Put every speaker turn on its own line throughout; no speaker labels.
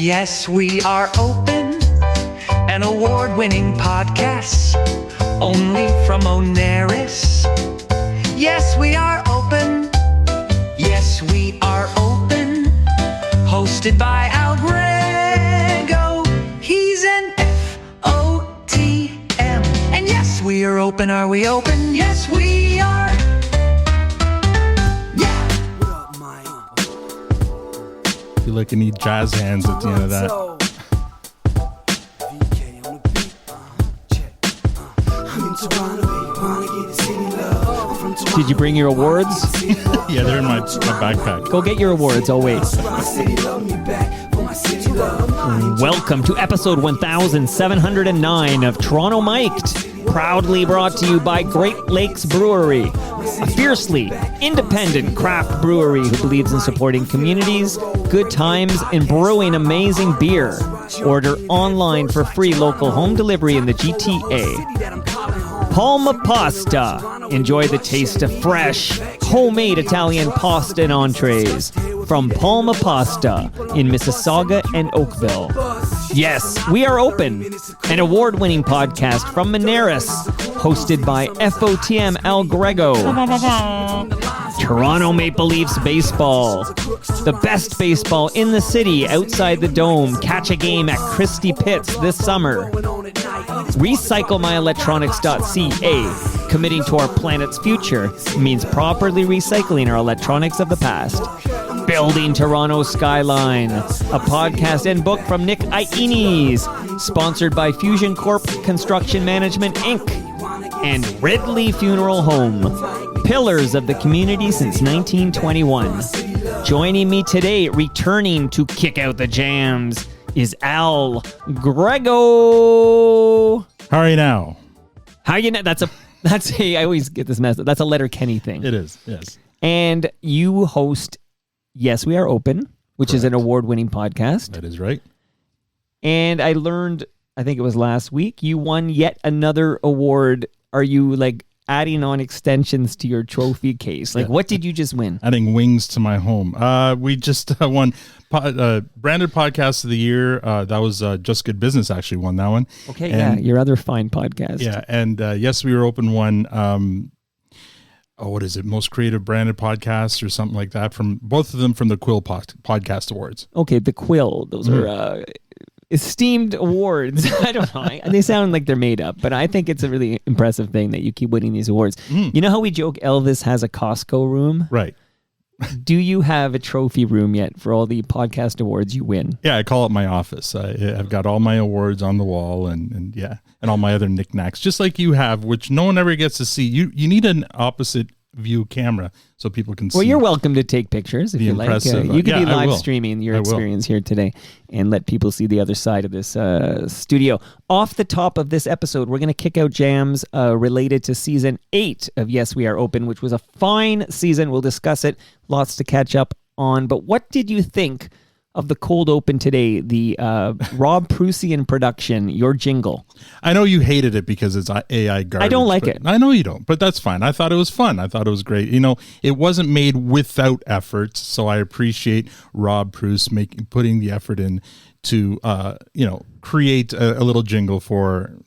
Yes, we are open, an award-winning podcast, only from Oneris. Yes, we are open. Yes, we are open. Hosted by Grego. He's an FOTM. And yes, we are open. Are we open? Yes, we are. Yeah. What up, Mike?
I feel like I need jazz hands at the end of that.
Did you bring your awards?
Yeah, they're in my backpack.
Go get your awards. I'll wait. Welcome to episode 1709 of Toronto Mic'd, proudly brought to you by Great Lakes Brewery, a fiercely independent craft brewery who believes in supporting communities, good times, and brewing amazing beer. Order online for free local home delivery in the GTA. Palma Pasta. Enjoy the taste of fresh, homemade Italian pasta and entrees from Palma Pasta in Mississauga and Oakville. Yes, we are open, an award-winning podcast from Moneris, hosted by FOTM Al Grego. Toronto Maple Leafs baseball. The best baseball in the city outside the dome. Catch a game at Christie Pitts this summer. RecycleMyElectronics.ca. Committing to our planet's future means properly recycling our electronics of the past. Building Toronto Skyline, a podcast and book from Nick Iones, sponsored by Fusion Corp Construction Management, Inc., and Ridley Funeral Home, pillars of the community since 1921. Joining me today, returning to kick out the jams, is Al Grego.
How are you now?
How you know? That's a. I always get this mess up. That's a Letter Kenny thing.
It is, yes.
And you host Yes, We Are Open, which is an award-winning podcast.
That is right.
And I learned, I think it was last week, you won yet another award. Are you like adding on extensions to your trophy case? Like, what did you just win?
Adding wings to my home. We just won Branded Podcast of the Year. That was Just Good Business actually won that one.
Okay, and, your other fine podcast.
Yeah, and Yes, We Are Open one. What is it? Most Creative Branded Podcast or something like that. From both of them from the Quill Podcast Awards.
Okay, the Quill. Those are esteemed awards. I don't know. They sound like they're made up, but I think it's a really impressive thing that you keep winning these awards. You know how we joke Elvis has a Costco room?
Right.
Do you have a trophy room yet for all the podcast awards you win?
Yeah, I call it my office. I've got all my awards on the wall and all my other knickknacks, just like you have, which no one ever gets to see. You need an opposite view camera so people can see.
Well, you're welcome to take pictures if you like. You could be live streaming your experience here today and let people see the other side of this studio. Off the top of this episode, we're going to kick out jams related to season 8 of Yes, We Are Open, which was a fine season. We'll discuss it. Lots to catch up on. But what did you think of the cold open today, the Rob Prusian production, your jingle?
I know you hated it because it's AI garbage.
I don't like it.
I know you don't, but that's fine. I thought it was fun. I thought it was great. You know, it wasn't made without effort, so I appreciate Rob Prus putting the effort in to create a little jingle for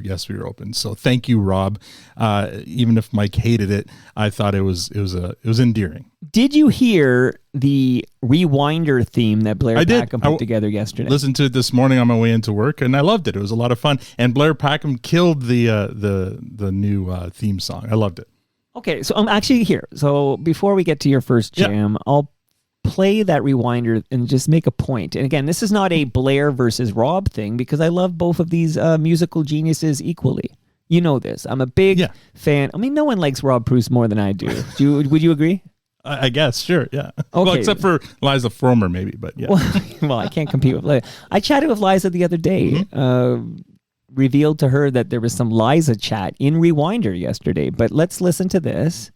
Yes, We Are Open. So thank you, Rob. Even if Mike hated it, I thought it was endearing.
Did you hear the Rewinder theme that Blair Packham put together yesterday?
Listened to it this morning on my way into work, and I loved it. It was a lot of fun. And Blair Packham killed the new theme song. I loved it.
Okay, so I'm actually here. So before we get to your first jam, I'll play that Rewinder and just make a point. And again, this is not a Blair versus Rob thing because I love both of these musical geniuses equally. You know this. I'm a big fan. I mean, no one likes Rob Prus more than I do. Would you agree?
I guess, sure, yeah.
Okay.
Well, except for Liza Fromer, maybe, but yeah.
Well, I can't compete with Liza. I chatted with Liza the other day. Revealed to her that there was some Liza chat in Rewinder yesterday. But let's listen to this.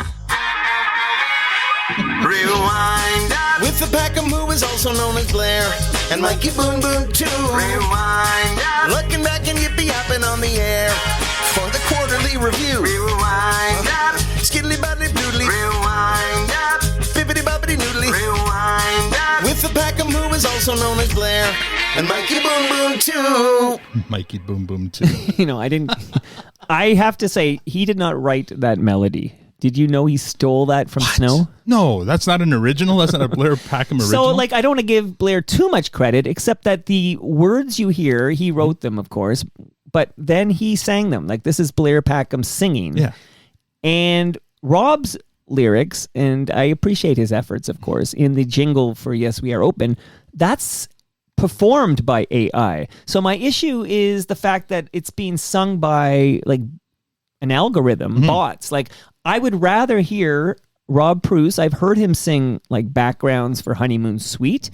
Rewind with the Packham, who is also known as Blair, and Mikey Boon Boon too. Rewind looking back and yippee-hopping on the air for the quarterly review. Rewind skiddly boddly doodly. Rewind bippity boppity noodly. Rewind with the Packham, who is also known as Blair, and Mikey Boom Boom too.
Mikey Boom Boom too.
I didn't. I have to say, he did not write that melody. Did you know he stole that from Snow?
No, that's not an original. That's not a Blair Packham original.
So, I don't want to give Blair too much credit, except that the words you hear, he wrote them, of course, but then he sang them. This is Blair Packham singing.
Yeah.
And Rob's lyrics, and I appreciate his efforts, of course, in the jingle for Yes, We Are Open, that's performed by AI. So my issue is the fact that it's being sung by, an algorithm, bots. I would rather hear Rob Bruce. I've heard him sing backgrounds for Honeymoon Suite.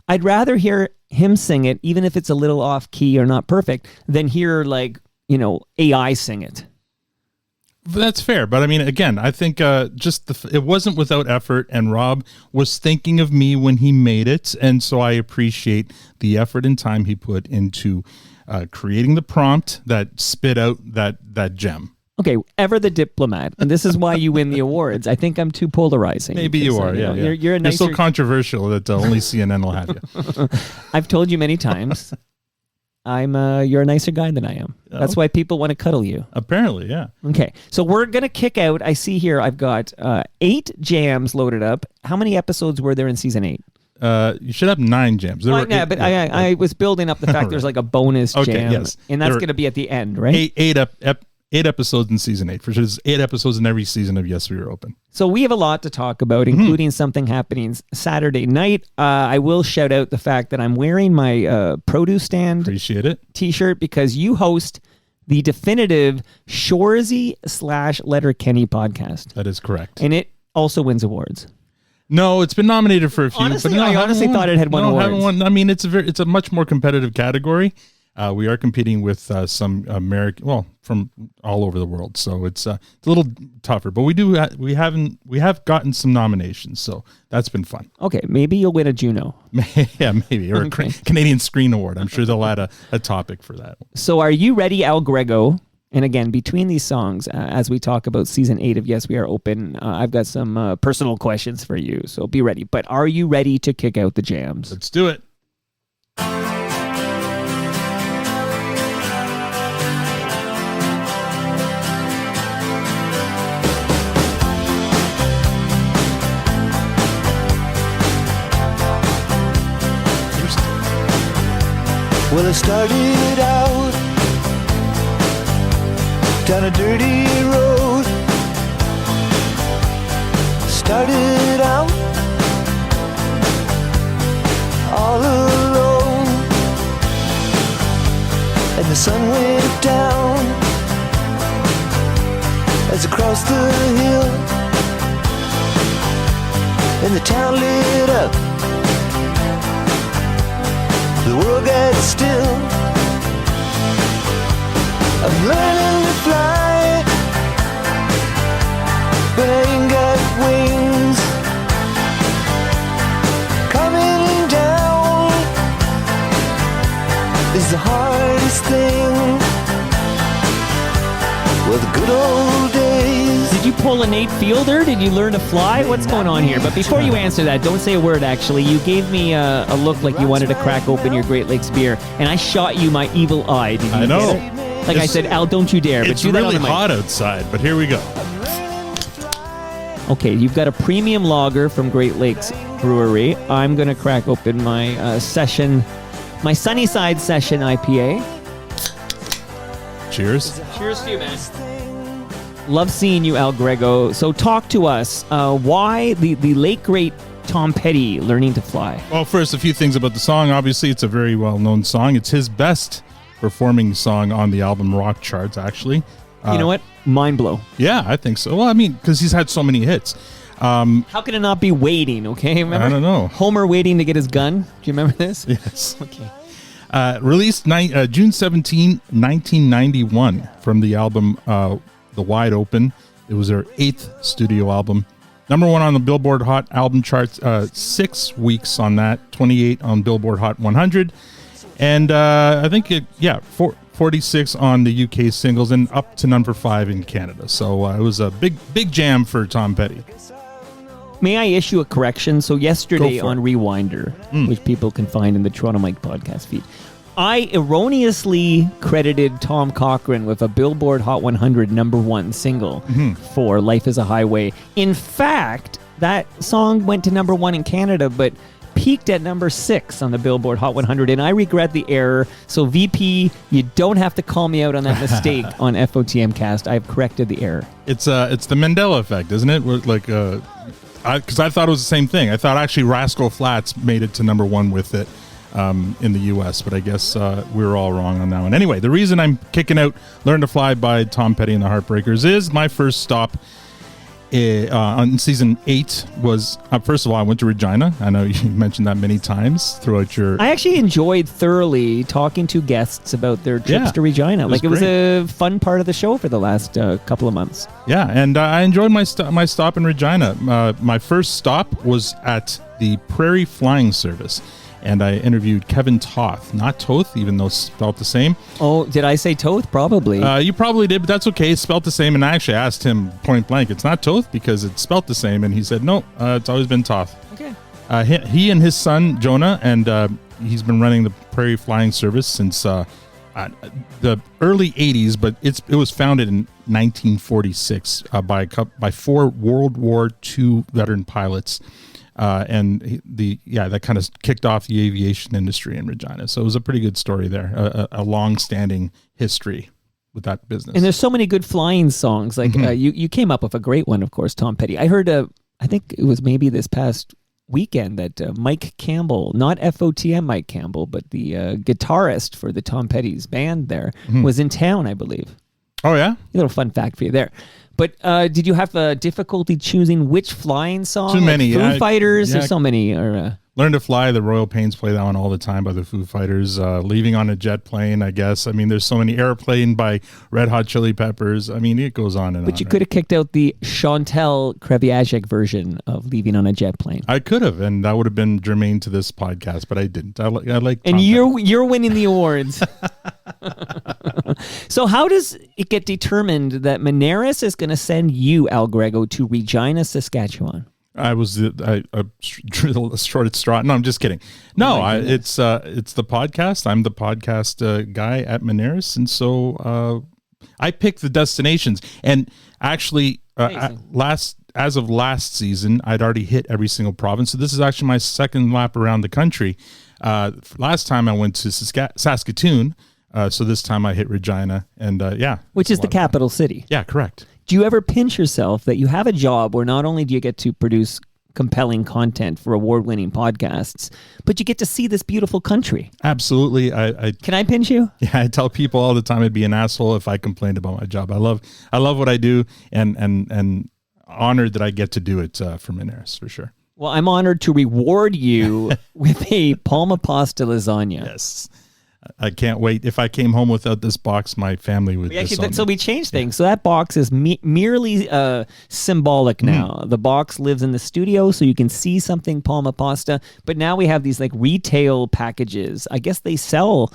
I'd rather hear him sing it, even if it's a little off key or not perfect, than hear AI sing it.
That's fair. But I mean, again, I think it wasn't without effort, and Rob was thinking of me when he made it. And so I appreciate the effort and time he put into creating the prompt that spit out that gem.
Okay, ever the diplomat, and this is why you win the awards. I think I'm too polarizing.
Maybe you are, yeah.
You're a nicer...
You're so controversial that only CNN will have you.
I've told you many times, you're a nicer guy than I am. That's why people want to cuddle you.
Apparently, yeah.
Okay, so we're going to kick out, I see here, I've got 8 jams loaded up. How many episodes were there in season 8?
You should have 9 jams.
I was building up the fact there's a bonus jam,
yes.
And that's going to be at the end, right?
8 episodes in season 8. For sure, there's 8 episodes in every season of Yes, We Are Open.
So we have a lot to talk about, including something happening Saturday night. I will shout out the fact that I'm wearing my produce stand
Appreciate it.
T-shirt because you host the definitive Shorzy/Letterkenny podcast.
That is correct.
And it also wins awards.
No, it's been nominated for a few.
Honestly,
but
I honestly thought it had won awards.
Haven't won. I mean, it's a much more competitive category. We are competing with some from all over the world, so it's a little tougher. But we have gotten some nominations, so that's been fun.
Okay, maybe you'll win a Juno.
Yeah, maybe, or a Canadian Screen Award. I'm sure they'll add a topic for that.
So, are you ready, Al Grego? And again, between these songs, as we talk about season 8 of Yes, We Are Open, I've got some personal questions for you. So be ready. But are you ready to kick out the jams?
Let's do it.
Well, I started out down a dirty road. Started out all alone, and the sun went down as I crossed the hill, and the town lit up. The world got still. I'm learning to fly, but I ain't got wings. Coming down is the hardest thing. Well, the good old days.
Did you pull a Nate Fielder? Did you learn to fly? What's going on here? But before you answer that, don't say a word, actually. You gave me a look like you wanted to crack open your Great Lakes beer, and I shot you my evil eye. Did you
I know.
get it? Like I said, Al, don't you dare. But
It's
do that
really
on the mic.
hot outside, but here we go.
Okay, you've got a premium lager from Great Lakes Brewery. I'm going to crack open my my Sunnyside Session IPA.
Cheers.
Cheers to you, man. Love seeing you, Al Grego. So talk to us. Why the late, great Tom Petty learning to fly?
Well, first, a few things about the song. Obviously, it's a very well-known song. It's his best performing song on the album rock charts, actually.
You know what? Mind blow.
Yeah, I think so. Well, I mean, because he's had so many hits.
How can it not be Waiting, okay? Remember?
I don't know.
Homer waiting to get his gun. Do you remember this?
Yes.
Okay.
Released June 17, 1991 from the album The Wide Open. It was their 8th studio album. Number 1 on the Billboard Hot Album charts, 6 weeks on that, 28 on Billboard Hot 100. And I think 46 on the UK singles and up to number 5 in Canada. So it was a big jam for Tom Petty.
may I issue a correction? So yesterday
Go for
on
it.
Rewinder, which people can find in the Toronto Mike podcast feed, I erroneously credited Tom Cochrane with a Billboard Hot 100 #1 single for Life is a Highway. In fact, that song went to #1 in Canada, but peaked at #6 on the Billboard Hot 100, and I regret the error. So VP, you don't have to call me out on that mistake on FOTM Cast. I've corrected the error.
It's the Mandela effect, isn't it? Like, because I thought it was the same thing. I thought actually Rascal Flatts made it to #1 with it in the U.S., but I guess we were all wrong on that one. Anyway, the reason I'm kicking out "Learn to Fly" by Tom Petty and the Heartbreakers is my first stop on season 8 was first of all, I went to Regina. I know you mentioned that many times throughout your.
I actually enjoyed thoroughly talking to guests about their trips to Regina. It was a fun part of the show for the last couple of months.
Yeah, and I enjoyed my stop in Regina. My first stop was at the Prairie Flying Service, and I interviewed Kevin Toth, not Toth, even though it's spelled the same.
Oh, did I say Toth? Probably.
You probably did, but that's okay. It's spelled the same, and I actually asked him point blank, it's not Toth because it's spelled the same, and he said, no, it's always been Toth.
Okay.
He and his son, Jonah, and he's been running the Prairie Flying Service since the early 80s, but it was founded in 1946 by 4 World War II veteran pilots. And that kind of kicked off the aviation industry in Regina. So it was a pretty good story there, a long-standing history with that business.
And there's so many good flying songs. Like you came up with a great one, of course, Tom Petty. I heard, I think it was maybe this past weekend that Mike Campbell, not FOTM Mike Campbell, but the guitarist for the Tom Petty's band there, was in town, I believe.
Oh, yeah?
A little fun fact for you there. But did you have difficulty choosing which flying song?
Too many.
Foo Fighters? There's so many. Or
Learn to Fly, the Royal Pains play that one all the time by the Foo Fighters. Leaving on a Jet Plane, I guess. I mean, there's so many. Airplane by Red Hot Chili Peppers. I mean, it goes on and on.
But you could have kicked out the Chantal Kreviazek version of Leaving on a Jet Plane.
I could have, and that would have been germane to this podcast, but I didn't. I like.
And you're winning the awards. So how does it get determined that Moneris is going to send you, Al Grego, to Regina, Saskatchewan?
I was a short straw. No, I'm just kidding. No, it's the podcast. I'm the podcast guy at Moneris, and so I pick the destinations. And actually, as of last season, I'd already hit every single province. So this is actually my second lap around the country. Last time I went to Saskatoon, so this time I hit Regina, and
which is the capital city.
Yeah, correct.
Do you ever pinch yourself that you have a job where not only do you get to produce compelling content for award-winning podcasts, but you get to see this beautiful country?
Absolutely.
Can I pinch you?
Yeah, I tell people all the time I'd be an asshole if I complained about my job. I love what I do, and honored that I get to do it for Moneris, for sure.
Well, I'm honored to reward you with a palma pasta lasagna.
Yes. I can't wait. If I came home without this box, my family would disown me.
So we changed things. So that box is merely symbolic now. The box lives in the studio, so you can see something Palma pasta. But now we have these like retail packages. I guess they sell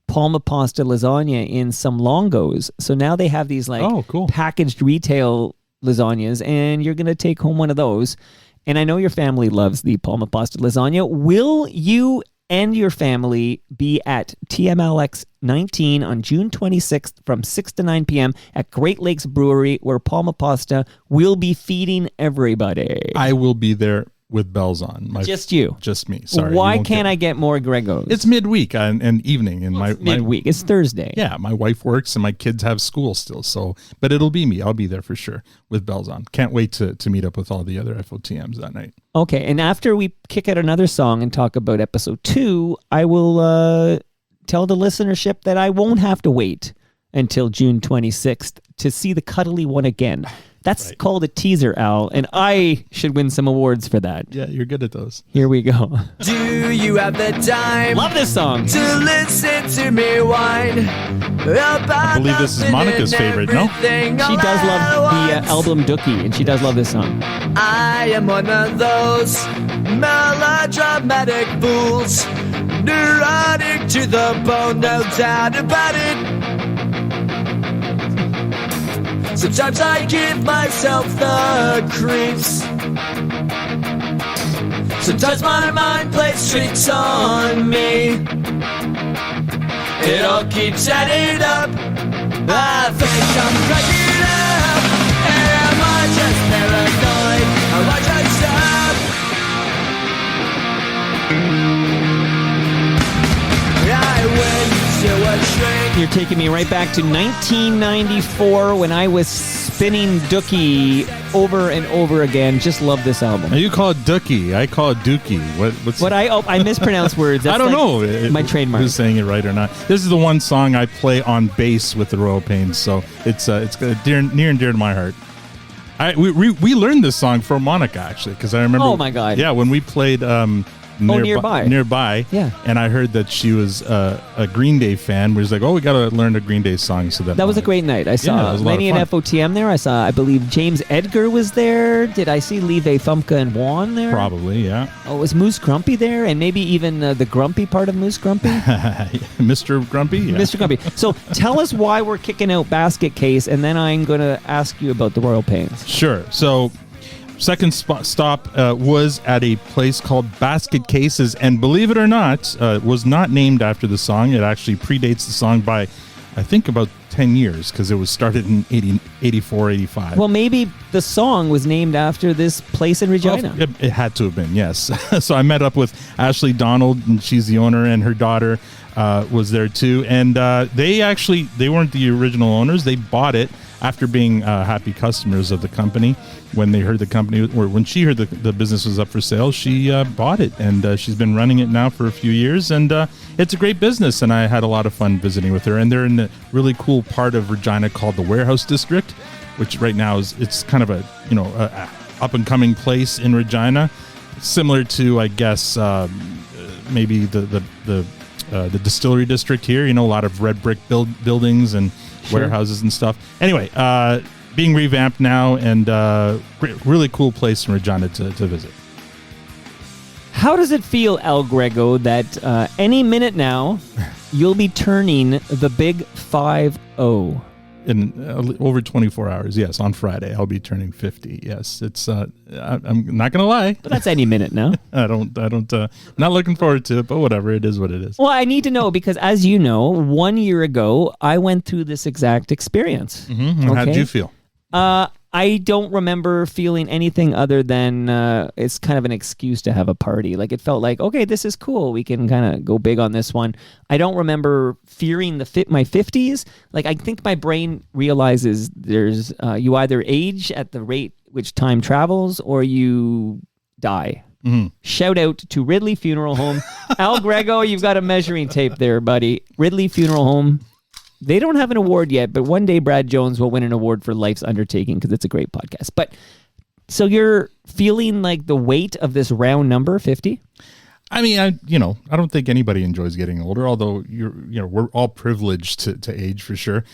Palma pasta lasagna in some Longos. So now they have these like packaged retail lasagnas, and you're going to take home one of those. And I know your family loves the Palma pasta lasagna. Will you and your family be at TMLX 19 on June 26th from 6 to 9 p.m. at Great Lakes Brewery, where Palma Pasta will be feeding everybody?
I will be there with bells on.
Just you?
Just me. Sorry.
Why can't I get more Gregos?
It's midweek and evening. And
midweek. It's Thursday.
Yeah, my wife works and my kids have school still. So, but it'll be me. I'll be there for sure with bells on. Can't wait to meet up with all the other FOTMs that night.
Okay, and after we kick out another song and talk about episode 2, I will tell the listenership that I won't have to wait until June 26th to see the cuddly one again. That's called a teaser, Al, and I should win some awards for that.
Yeah, you're good at those.
Here we go.
Do you have the time?
Love this song.
To listen to me whine about
I believe this is Monica's favorite, no?
She does love the album Dookie, and she does love this song.
I am one of those melodramatic fools, neurotic to the bone, no doubt about it. Sometimes I give myself the creeps.
So does my mind play tricks on me? It all keeps adding up. I think I'm cracking up. Am I just paranoid? Am I just up? I went to a train. You're taking me right back to 1994 when I was spinning Dookie over and over again. Just love this album.
You call it Dookie. I call it Dookie.
I mispronounce words. That's
I don't
like
know
my trademark.
Who's saying it right or not? This is the one song I play on bass with the Royal Pains, so it's near and dear to my heart. We learned this song for Monica actually because I remember.
Oh my God!
Yeah, when we played. Nearby.
Yeah.
And I heard that she was a Green Day fan. We was like, we got to learn a Green Day song. So
that was a great night. I saw Lenny and FOTM there. I saw, I believe, James Edgar was there. Did I see Leave Thumpka and Juan there?
Probably, yeah.
Oh, was Moose Grumpy there? And maybe even the grumpy part of Moose Grumpy?
Mr. Grumpy? Yeah.
Mr. Grumpy. So tell us why we're kicking out Basket Case, and then I'm going to ask you about the Royal Pains.
Sure. So second stop was at a place called Basket Cases, and believe it or not, was not named after the song. It actually predates the song by, I think, about 10 years because it was started in 84, 85.
Well, maybe the song was named after this place in Regina.
Well, it had to have been, yes. So I met up with Ashley Donald, and she's the owner, and her daughter was there too. And they weren't the original owners. They bought it after being happy customers of the company. When they heard the company, or when she heard the business was up for sale, she bought it, and she's been running it now for a few years, and it's a great business, and I had a lot of fun visiting with her. And they're in a really cool part of Regina called the Warehouse District, which right now it's kind of a up and coming place in Regina, similar to, I guess, maybe the distillery district here. A lot of red brick buildings and warehouses and stuff. Anyway, being revamped now, and really cool place in Regina to visit.
How does it feel, El Grego, that any minute now you'll be turning the big 5-0?
In over 24 hours, yes. On Friday, I'll be turning 50. Yes, it's. I'm not gonna lie,
but that's any minute now.
I don't. Not looking forward to it, but whatever. It is what it is.
Well, I need to know because, as you know, 1 year ago I went through this exact experience.
Mm-hmm. Okay? How did you feel?
I don't remember feeling anything other than it's kind of an excuse to have a party. Like, it felt like, okay, this is cool. We can kind of go big on this one. I don't remember fearing my 50s. Like, I think my brain realizes there's you either age at the rate which time travels or you die. Mm-hmm. Shout out to Ridley Funeral Home. Al Grego, you've got a measuring tape there, buddy. Ridley Funeral Home. They don't have an award yet, but one day Brad Jones will win an award for Life's Undertaking because it's a great podcast. But so you're feeling like the weight of this round number, 50?
I mean, I don't think anybody enjoys getting older, although we're all privileged to age for sure.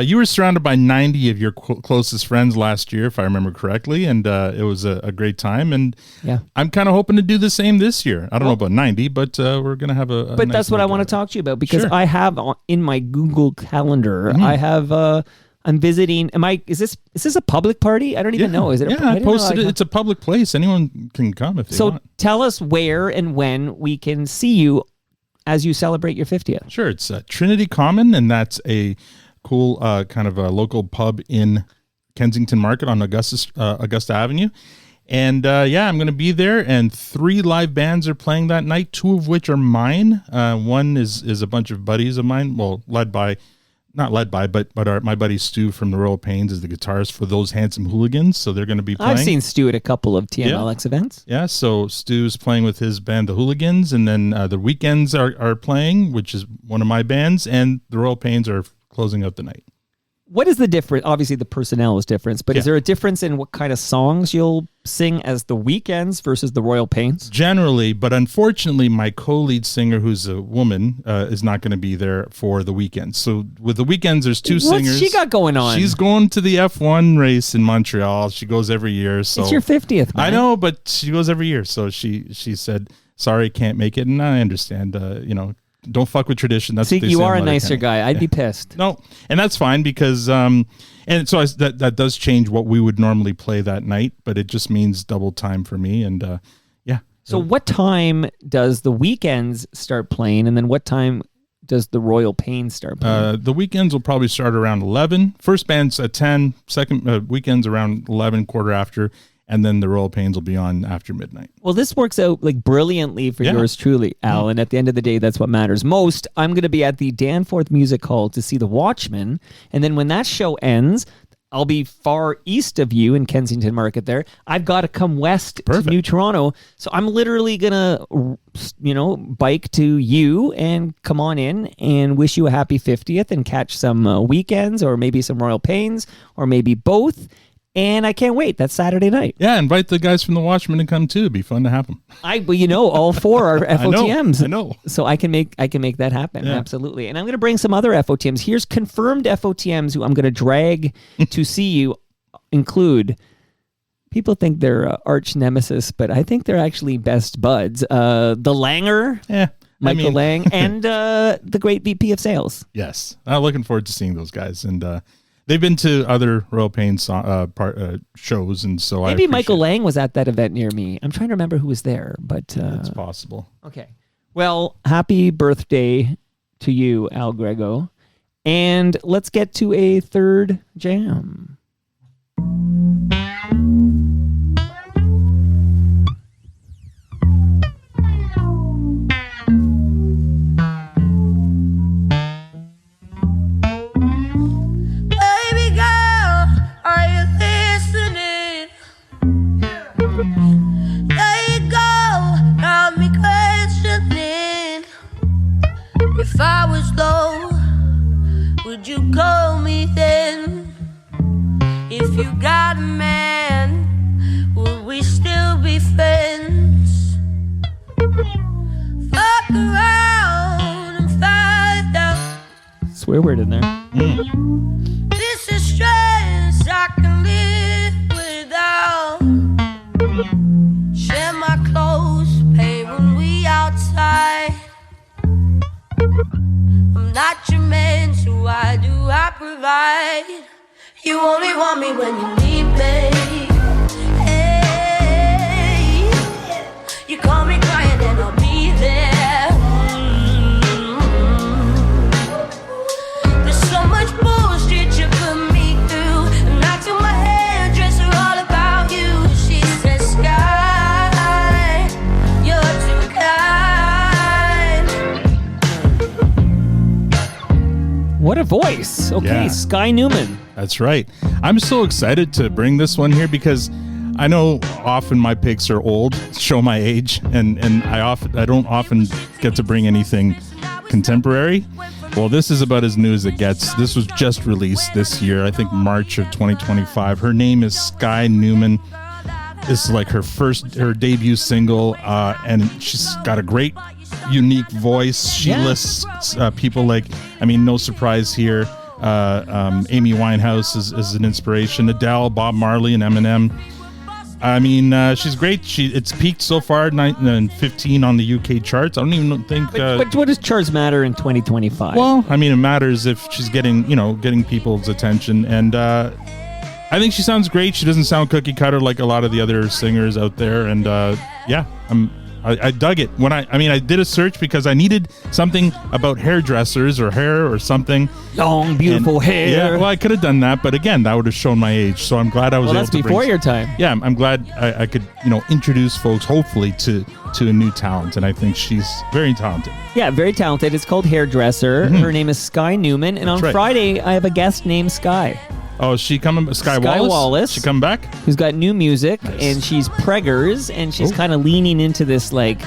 You were surrounded by 90 of your closest friends last year, if I remember correctly, and it was a great time. And yeah, I'm kind of hoping to do the same this year. I don't know about 90, but we're going to have a
But
nice
that's what I want to talk to you about because
sure.
I have in my Google Calendar, I have I'm visiting. Is this a public party? I don't even know. Is it?
I posted it. It's a public place. Anyone can come if they want. So
tell us where and when we can see you as you celebrate your 50th.
Sure. It's Trinity Common, and that's a cool kind of a local pub in Kensington Market on Augusta Avenue. And I'm going to be there, and 3 live bands are playing that night, 2 of which are mine. One is a bunch of buddies of mine, well, but my buddy Stu from the Royal Pains is the guitarist for Those Handsome Hooligans, so they're going to be playing.
I've seen Stu at a couple of TMLX events.
Yeah, so Stu's playing with his band, the Hooligans, and then the Weekends are playing, which is one of my bands, and the Royal Pains are closing out the night.
What is the difference? Obviously, the personnel is different, but is there a difference in what kind of songs you'll sing as the Weekends versus the Royal Pains?
Generally, but unfortunately, my co-lead singer, who's a woman, is not going to be there for the Weekends. So with the Weekends, there's 2 singers.
What's she got going on?
She's going to the F1 race in Montreal. She goes every year. So
it's your 50th, man.
I know, but she goes every year. So she said, sorry, can't make it. And I understand, don't fuck with tradition. That's
See,
what they
you
say
are
in
a nicer guy. I'd be pissed.
No, and that's fine because, and so that does change what we would normally play that night, but it just means double time for me. And
So what time does the Weekends start playing, and then what time does the Royal Pains start playing?
The Weekends will probably start around 11. First band's at 10. Second Weekends around 11, quarter after. And then the Royal Pains will be on after midnight.
Well, this works out like brilliantly for yours truly, Al. And at the end of the day, that's what matters most. I'm going to be at the Danforth Music Hall to see The Watchmen. And then when that show ends, I'll be far east of you in Kensington Market there. I've got to come west to New Toronto. So I'm literally going to, bike to you and come on in and wish you a happy 50th and catch some Weekends or maybe some Royal Pains or maybe both. And I can't wait. That's Saturday night.
Yeah, invite the guys from The Watchmen to come too. It'd be fun to have them.
All four are FOTMs.
I know.
So I can make that happen. Yeah. Absolutely. And I'm going to bring some other FOTMs. Here's confirmed FOTMs who I'm going to drag to see you. Include people think they're arch nemesis, but I think they're actually best buds. The Langer. Michael Lang and the great VP of Sales.
Yes, I'm looking forward to seeing those guys, and they've been to other Royal Pains shows, and so
maybe Michael Lang was at that event near me. I'm trying to remember who was there, but
it's possible.
Okay, well, happy birthday to you, Al Grego, and let's get to a third jam.
If I was low, would you call me then? If you got a man, would we still be friends? Fuck around and find out.
Swear word in there.
This is stress I can live without. Share my clothes, pay when we outside. I'm not your man, so why do I provide? You only want me when you need me. Hey, you call me crying and I'll be there. There's so much bullshit you put me through, and I told my hairdresser all about you. She said, Sky, you're too kind.
What a voice. Okay, Sky Newman.
That's right. I'm so excited to bring this one here because I know often my picks are old, show my age, and I don't often get to bring anything contemporary. Well, this is about as new as it gets. This was just released this year, I think March of 2025. Her name is Sky Newman. This is like her debut single, and she's got a great, unique voice. She lists people like, no surprise here, Amy Winehouse is an inspiration, Adele, Bob Marley, and Eminem. She's great. It's peaked so far, 15 on the UK charts. I don't even think.
But what does charts matter in 2025?
Well, it matters if she's getting people's attention, and I think she sounds great. She doesn't sound cookie cutter like a lot of the other singers out there, and I dug it. When I did a search because I needed something about hairdressers or hair or something.
Long, beautiful hair.
Yeah, well, I could have done that, but again, that would have shown my age. So I'm glad I was able to bring...
Well, that's before your time.
Yeah, I'm glad I could, introduce folks, hopefully, to a new talent, and I think she's very talented.
Yeah, very talented. It's called Hairdresser. Her name is Sky Newman, and on Friday, I have a guest named Sky.
Oh, is she coming? Sky Wallace? She come back?
Who's got new music, and she's preggers, and she's kind of leaning into this, like,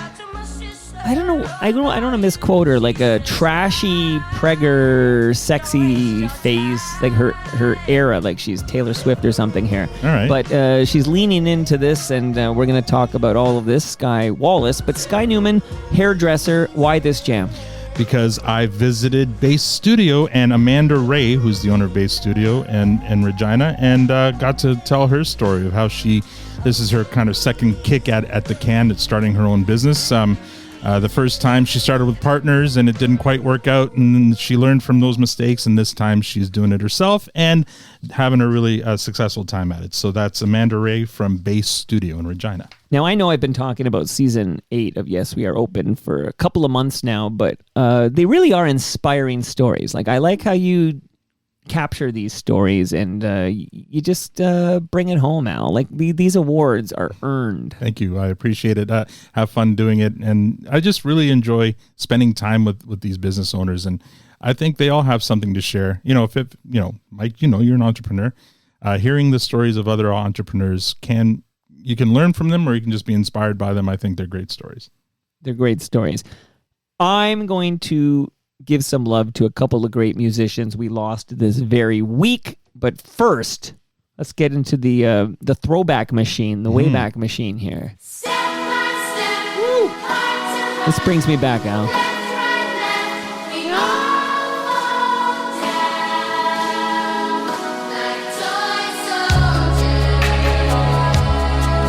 I don't know, misquote her, like a trashy pregger, sexy phase, like her era, like she's Taylor Swift or something here.
All right.
But she's leaning into this, and we're going to talk about all of this, Sky Wallace. But Sky Newman, Hairdresser, why this jam?
Because I visited Bass Studio and Amanda Ray, who's the owner of Bass Studio in Regina, and got to tell her story of how this is her kind of second kick at the can at starting her own business. The first time she started with partners and it didn't quite work out, and she learned from those mistakes, and this time she's doing it herself and having a really successful time at it. So that's Amanda Ray from Base Studio in Regina.
Now, I know I've been talking about season 8 of Yes, We Are Open for a couple of months now, but they really are inspiring stories. Like, I like how you capture these stories and you just bring it home, Al. Like, these awards are earned.
Thank you. I appreciate it. Have fun doing it. And I just really enjoy spending time with these business owners. And I think they all have something to share. Mike, you're an entrepreneur. Hearing the stories of other entrepreneurs you can learn from them, or you can just be inspired by them. I think they're great stories.
They're great stories. I'm going to give some love to a couple of great musicians we lost this very week. But first, let's get into the throwback machine, the Wayback Machine here.
Step by step,
This brings me back, Al.
we all fall down like toy soldiers.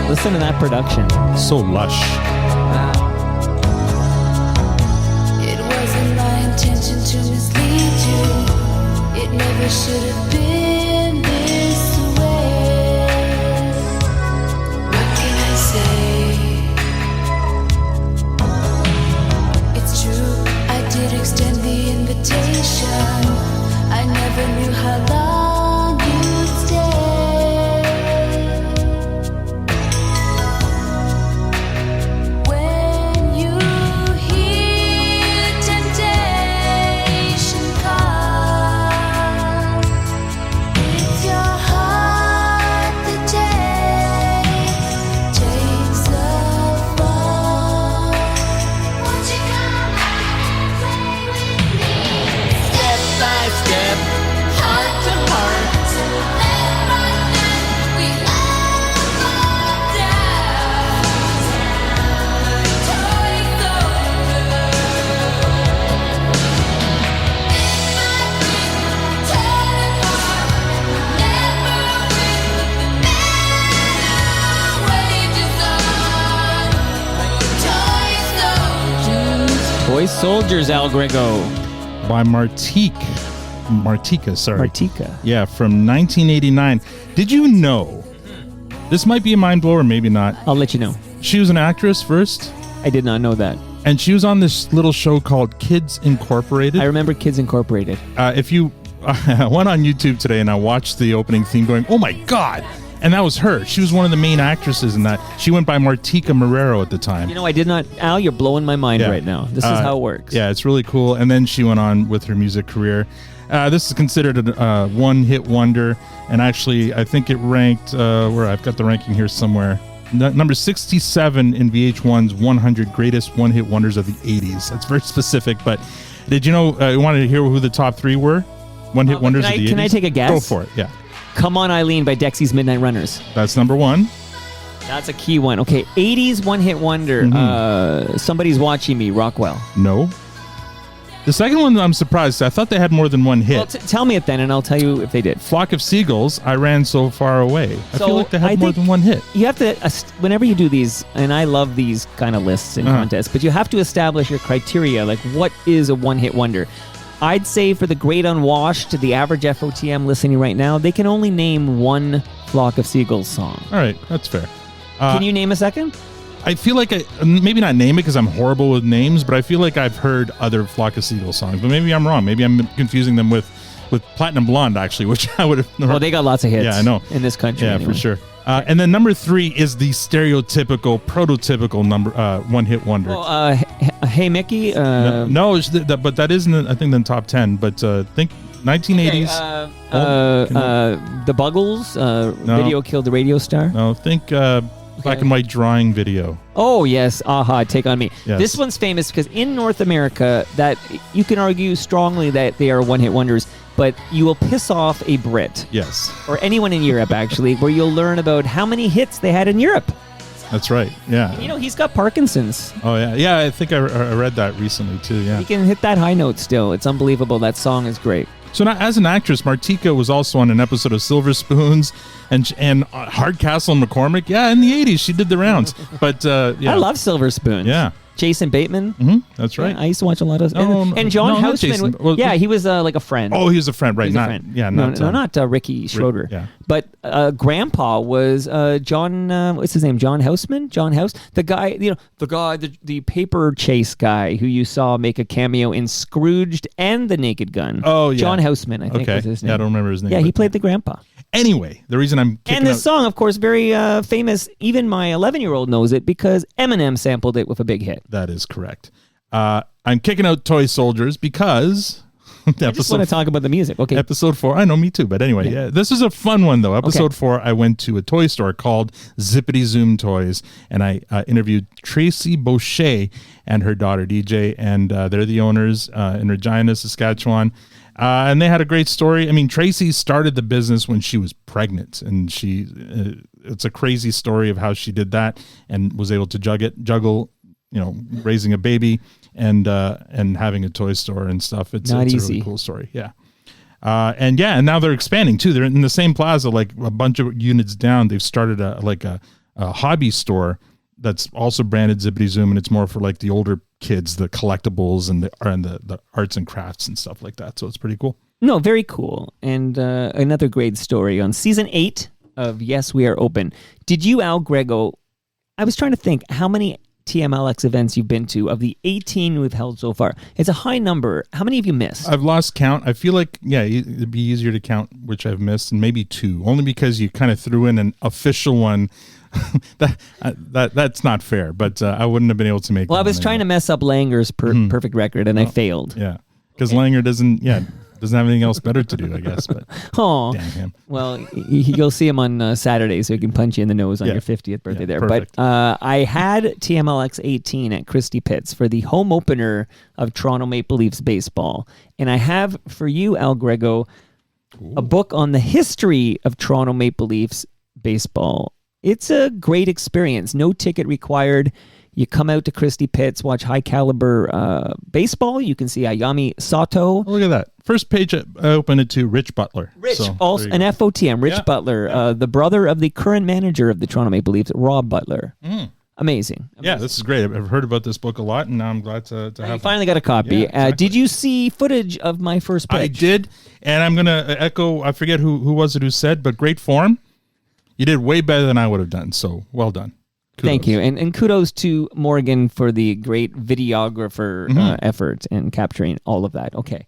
Listen to that production.
So lush.
It wasn't my intention to mislead you. It never should have been this way. What can I say? It's true, I did extend the invitation. I never knew how long you'd stay. When you hear temptation call, it's your heart that takes the fall. Won't you come and play with me? Step by step, heart to heart. Left by left, we all fall down. Toy soldiers. It might be torn apart, never win. The man who wages on. Toy soldiers.
Toy Soldiers, Al Grego.
By Martika.
Martika.
Yeah, from 1989. Did you know? This might be a mind blower, maybe not.
I'll let you know.
She was an actress first,
I did not know that.
and she was on this little show called Kids Incorporated.
I remember Kids Incorporated.
If you I went on YouTube today and I watched the opening theme going, oh my God. And that was her. She was one of the main actresses in that. She went by Martika Marrero at the time.
You know, I did not... Al, you're blowing my mind right now. This is how it works.
Yeah, it's really cool. And then she went on with her music career. This is considered a one-hit wonder. And actually, I think it ranked... where I've got the ranking here somewhere. Number 67 in VH1's 100 Greatest One-Hit Wonders of the 80s. That's very specific. But did you know... you wanted to hear who the top three were? One-hit wonders of the 80s?
Can I take a guess?
Go for it, yeah.
Come On Eileen by Dexy's Midnight Runners.
That's number one.
That's a key one. Okay, 80s one-hit wonder. Somebody's Watching Me, Rockwell.
No. The second one, I'm surprised. I thought they had more than one hit.
Well, tell me it then, and I'll tell you if they did.
Flock of Seagulls, I Ran So Far Away. I
So,
feel like they
I
had more
think
than one hit.
You have to, whenever you do these, and I love these kind of lists and contests, but you have to establish your criteria, like what is a one-hit wonder? I'd say for the great unwashed, the average FOTM listening right now, they can only name one Flock of Seagulls song.
All right, that's fair.
Can you name a second?
I feel like maybe not name it because I'm horrible with names, but I feel like I've heard other Flock of Seagulls songs. But maybe I'm wrong. Maybe I'm confusing them with Platinum Blonde, actually, which I would have.
Well, they got lots of hits.
Yeah, I know.
In this country.
Yeah,
anyway.
for sure. And then number 3 is the stereotypical, prototypical one-hit wonder.
Well, Hey Mickey.
No, but that isn't, I think, in the top 10. But think 1980s.
The Buggles. Video Killed the Radio Star.
No, think black and white drawing video.
Oh, yes. Aha, Take On Me.
Yes.
This one's famous because in North America, that you can argue strongly that they are one-hit wonders, but you will piss off a Brit.
Yes.
Or anyone in Europe, actually, where you'll learn about how many hits they had in Europe.
That's right. Yeah.
You know, he's got Parkinson's.
Oh, yeah. Yeah, I think I read that recently, too. Yeah.
He can hit that high note still. It's unbelievable. That song is great.
So now, as an actress, Martika was also on an episode of Silver Spoons and Hardcastle and McCormick. Yeah, in the 80s, she did the rounds. But yeah.
I love Silver Spoons.
Yeah.
Jason Bateman.
That's right.
Yeah, I used to watch a lot of.
No,
and John
no, not
Houseman.
Jason.
He was like a friend.
Oh, he was a friend, right?
He was a
Not
friend.
yeah,
not Ricky Schroeder.
yeah.
But Grandpa was John. What's his name? John Houseman. John House. The guy. The paper chase guy who you saw make a cameo in Scrooged and The Naked Gun.
Oh, yeah.
John Houseman. I think was his name.
Yeah, I don't remember his name.
Yeah, he played the grandpa.
Anyway, the reason I'm kicking
And this
out,
song, of course, very famous. Even my 11-year-old knows it because Eminem sampled it with a big hit.
that is correct. I'm kicking out Toy Soldiers because
I just want to talk about the music. Okay.
Episode 4. I know, me too. But anyway, yeah, this is a fun one, though. Episode 4, I went to a toy store called Zippity Zoom Toys, and I interviewed Tracy Boucher and her daughter, DJ, and they're the owners in Regina, Saskatchewan. And they had a great story. I mean, Tracy started the business when she was pregnant, and it's a crazy story of how she did that and was able to juggle, raising a baby and having a toy store and stuff. It's a really cool story. Yeah. And now they're expanding too. They're in the same plaza, like a bunch of units down. They've started a hobby store that's also branded Zippity Zoom, and it's more for like the older kids, the collectibles and the arts and crafts and stuff like that. So it's pretty cool.
No, very cool. And another great story on season 8 of Yes, We Are Open. Did you, Al Grego? I was trying to think how many TMLX events you've been to of the 18 we've held so far. It's a high number. How many have you missed?
I've lost count. I feel like, it'd be easier to count which I've missed, and maybe 2, only because you kind of threw in an official one. That's not fair, but I wouldn't have been able to make.
Well, I was trying to mess up Langer's perfect record, and I failed.
Yeah, because Langer doesn't have anything else better to do, I guess. But
oh,
damn him.
Well, you'll see him on Saturday, so he can punch you in the nose on your 50th birthday there.
Perfect.
But I had TMLX 18 at Christie Pitts for the home opener of Toronto Maple Leafs baseball, and I have for you, Al Grego, a book on the history of Toronto Maple Leafs baseball. It's a great experience. No ticket required. You come out to Christie Pitts, watch high caliber baseball. You can see Ayami Sato.
Oh, look at that. First page, I opened it to Rich Butler.
Also an FOTM, Rich Butler, the brother of the current manager of the Toronto Maple Leafs, Rob Butler. Amazing.
Yeah, this is great. I've heard about this book a lot, and now I'm glad to have
You finally got a copy.
Yeah, exactly.
Did you see footage of my first pitch?
I did, and I'm going to echo, I forget who was it who said, but great form. You did way better than I would have done, so well done. Kudos.
Thank you. And kudos to Morgan for the great videographer effort and capturing all of that. Okay.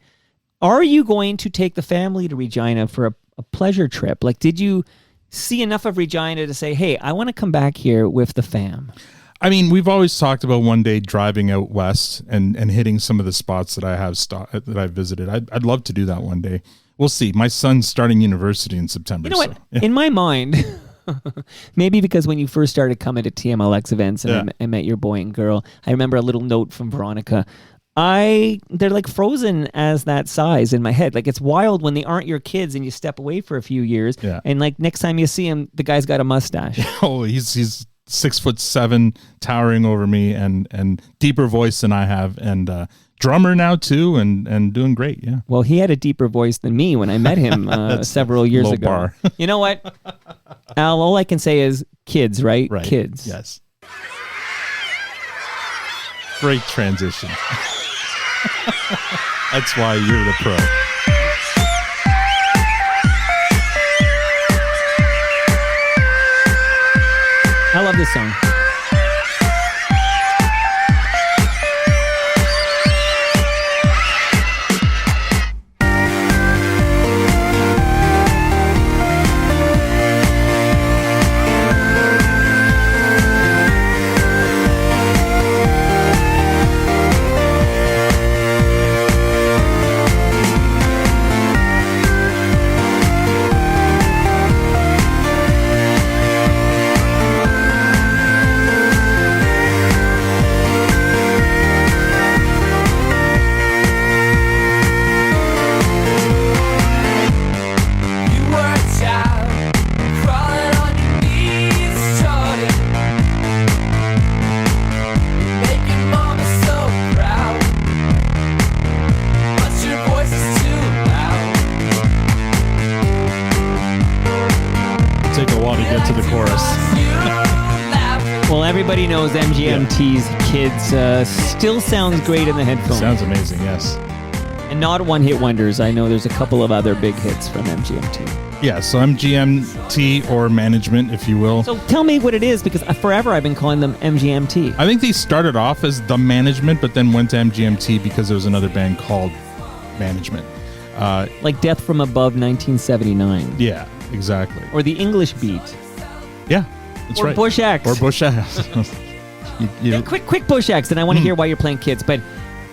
Are you going to take the family to Regina for a pleasure trip? Like, did you see enough of Regina to say, hey, I want to come back here with the fam?
I mean, we've always talked about one day driving out west and hitting some of the spots that I have that I've visited. I'd love to do that one day. We'll see. My son's starting university in September.
You know what? In my mind, maybe because when you first started coming to TMLX events and I met your boy and girl, I remember a little note from Veronica. They're like frozen as that size in my head. Like, it's wild when they aren't your kids and you step away for a few years. Yeah. And like next time you see him, the guy's got a mustache.
Oh, he's 6'7", towering over me and deeper voice than I have, and drummer now too, and doing great. Yeah.
Well, he had a deeper voice than me when I met him several years ago.
Bar.
You know what, Al? All I can say is kids, right?
Right.
Kids.
Yes. Great transition. That's why you're the pro.
I love this song. Everybody knows MGMT's Kids still sounds great in the headphones.
Sounds amazing, yes.
And not one-hit wonders. I know there's a couple of other big hits from MGMT.
Yeah, so MGMT or management, if you will.
So tell me what it is, because forever I've been calling them MGMT.
I think they started off as the management, but then went to MGMT because there was another band called Management.
Like Death from Above 1979.
Yeah, exactly.
Or The English Beat.
Yeah, that's
Or
right.
Bush X.
Or Bush X.
Hey, quick Bush X, and I want to hear why you're playing Kids, but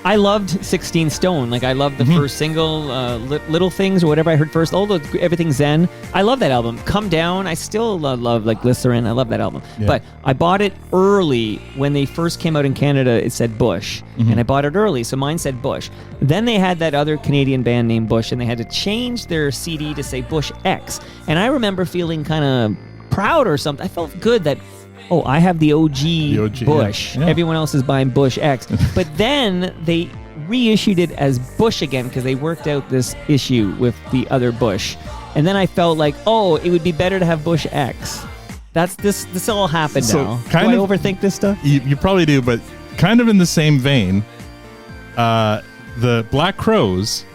I loved 16 Stone. Like, I loved the first single, Little Things, or whatever I heard first. Everything Zen. I love that album. Come Down, I still love, like, Glycerin. I love that album.
Yeah.
But I bought it early. When they first came out in Canada, it said Bush. And I bought it early, so mine said Bush. Then they had that other Canadian band named Bush, and they had to change their CD to say Bush X. And I remember feeling kind of proud or something. I felt good that, oh, I have the OG Bush.
Yeah.
Everyone else is buying Bush X. But then they reissued it as Bush again because they worked out this issue with the other Bush. And then I felt like, oh, it would be better to have Bush X. That's this all happened now. Do I overthink this stuff?
You probably do, but kind of in the same vein, the Black Crowes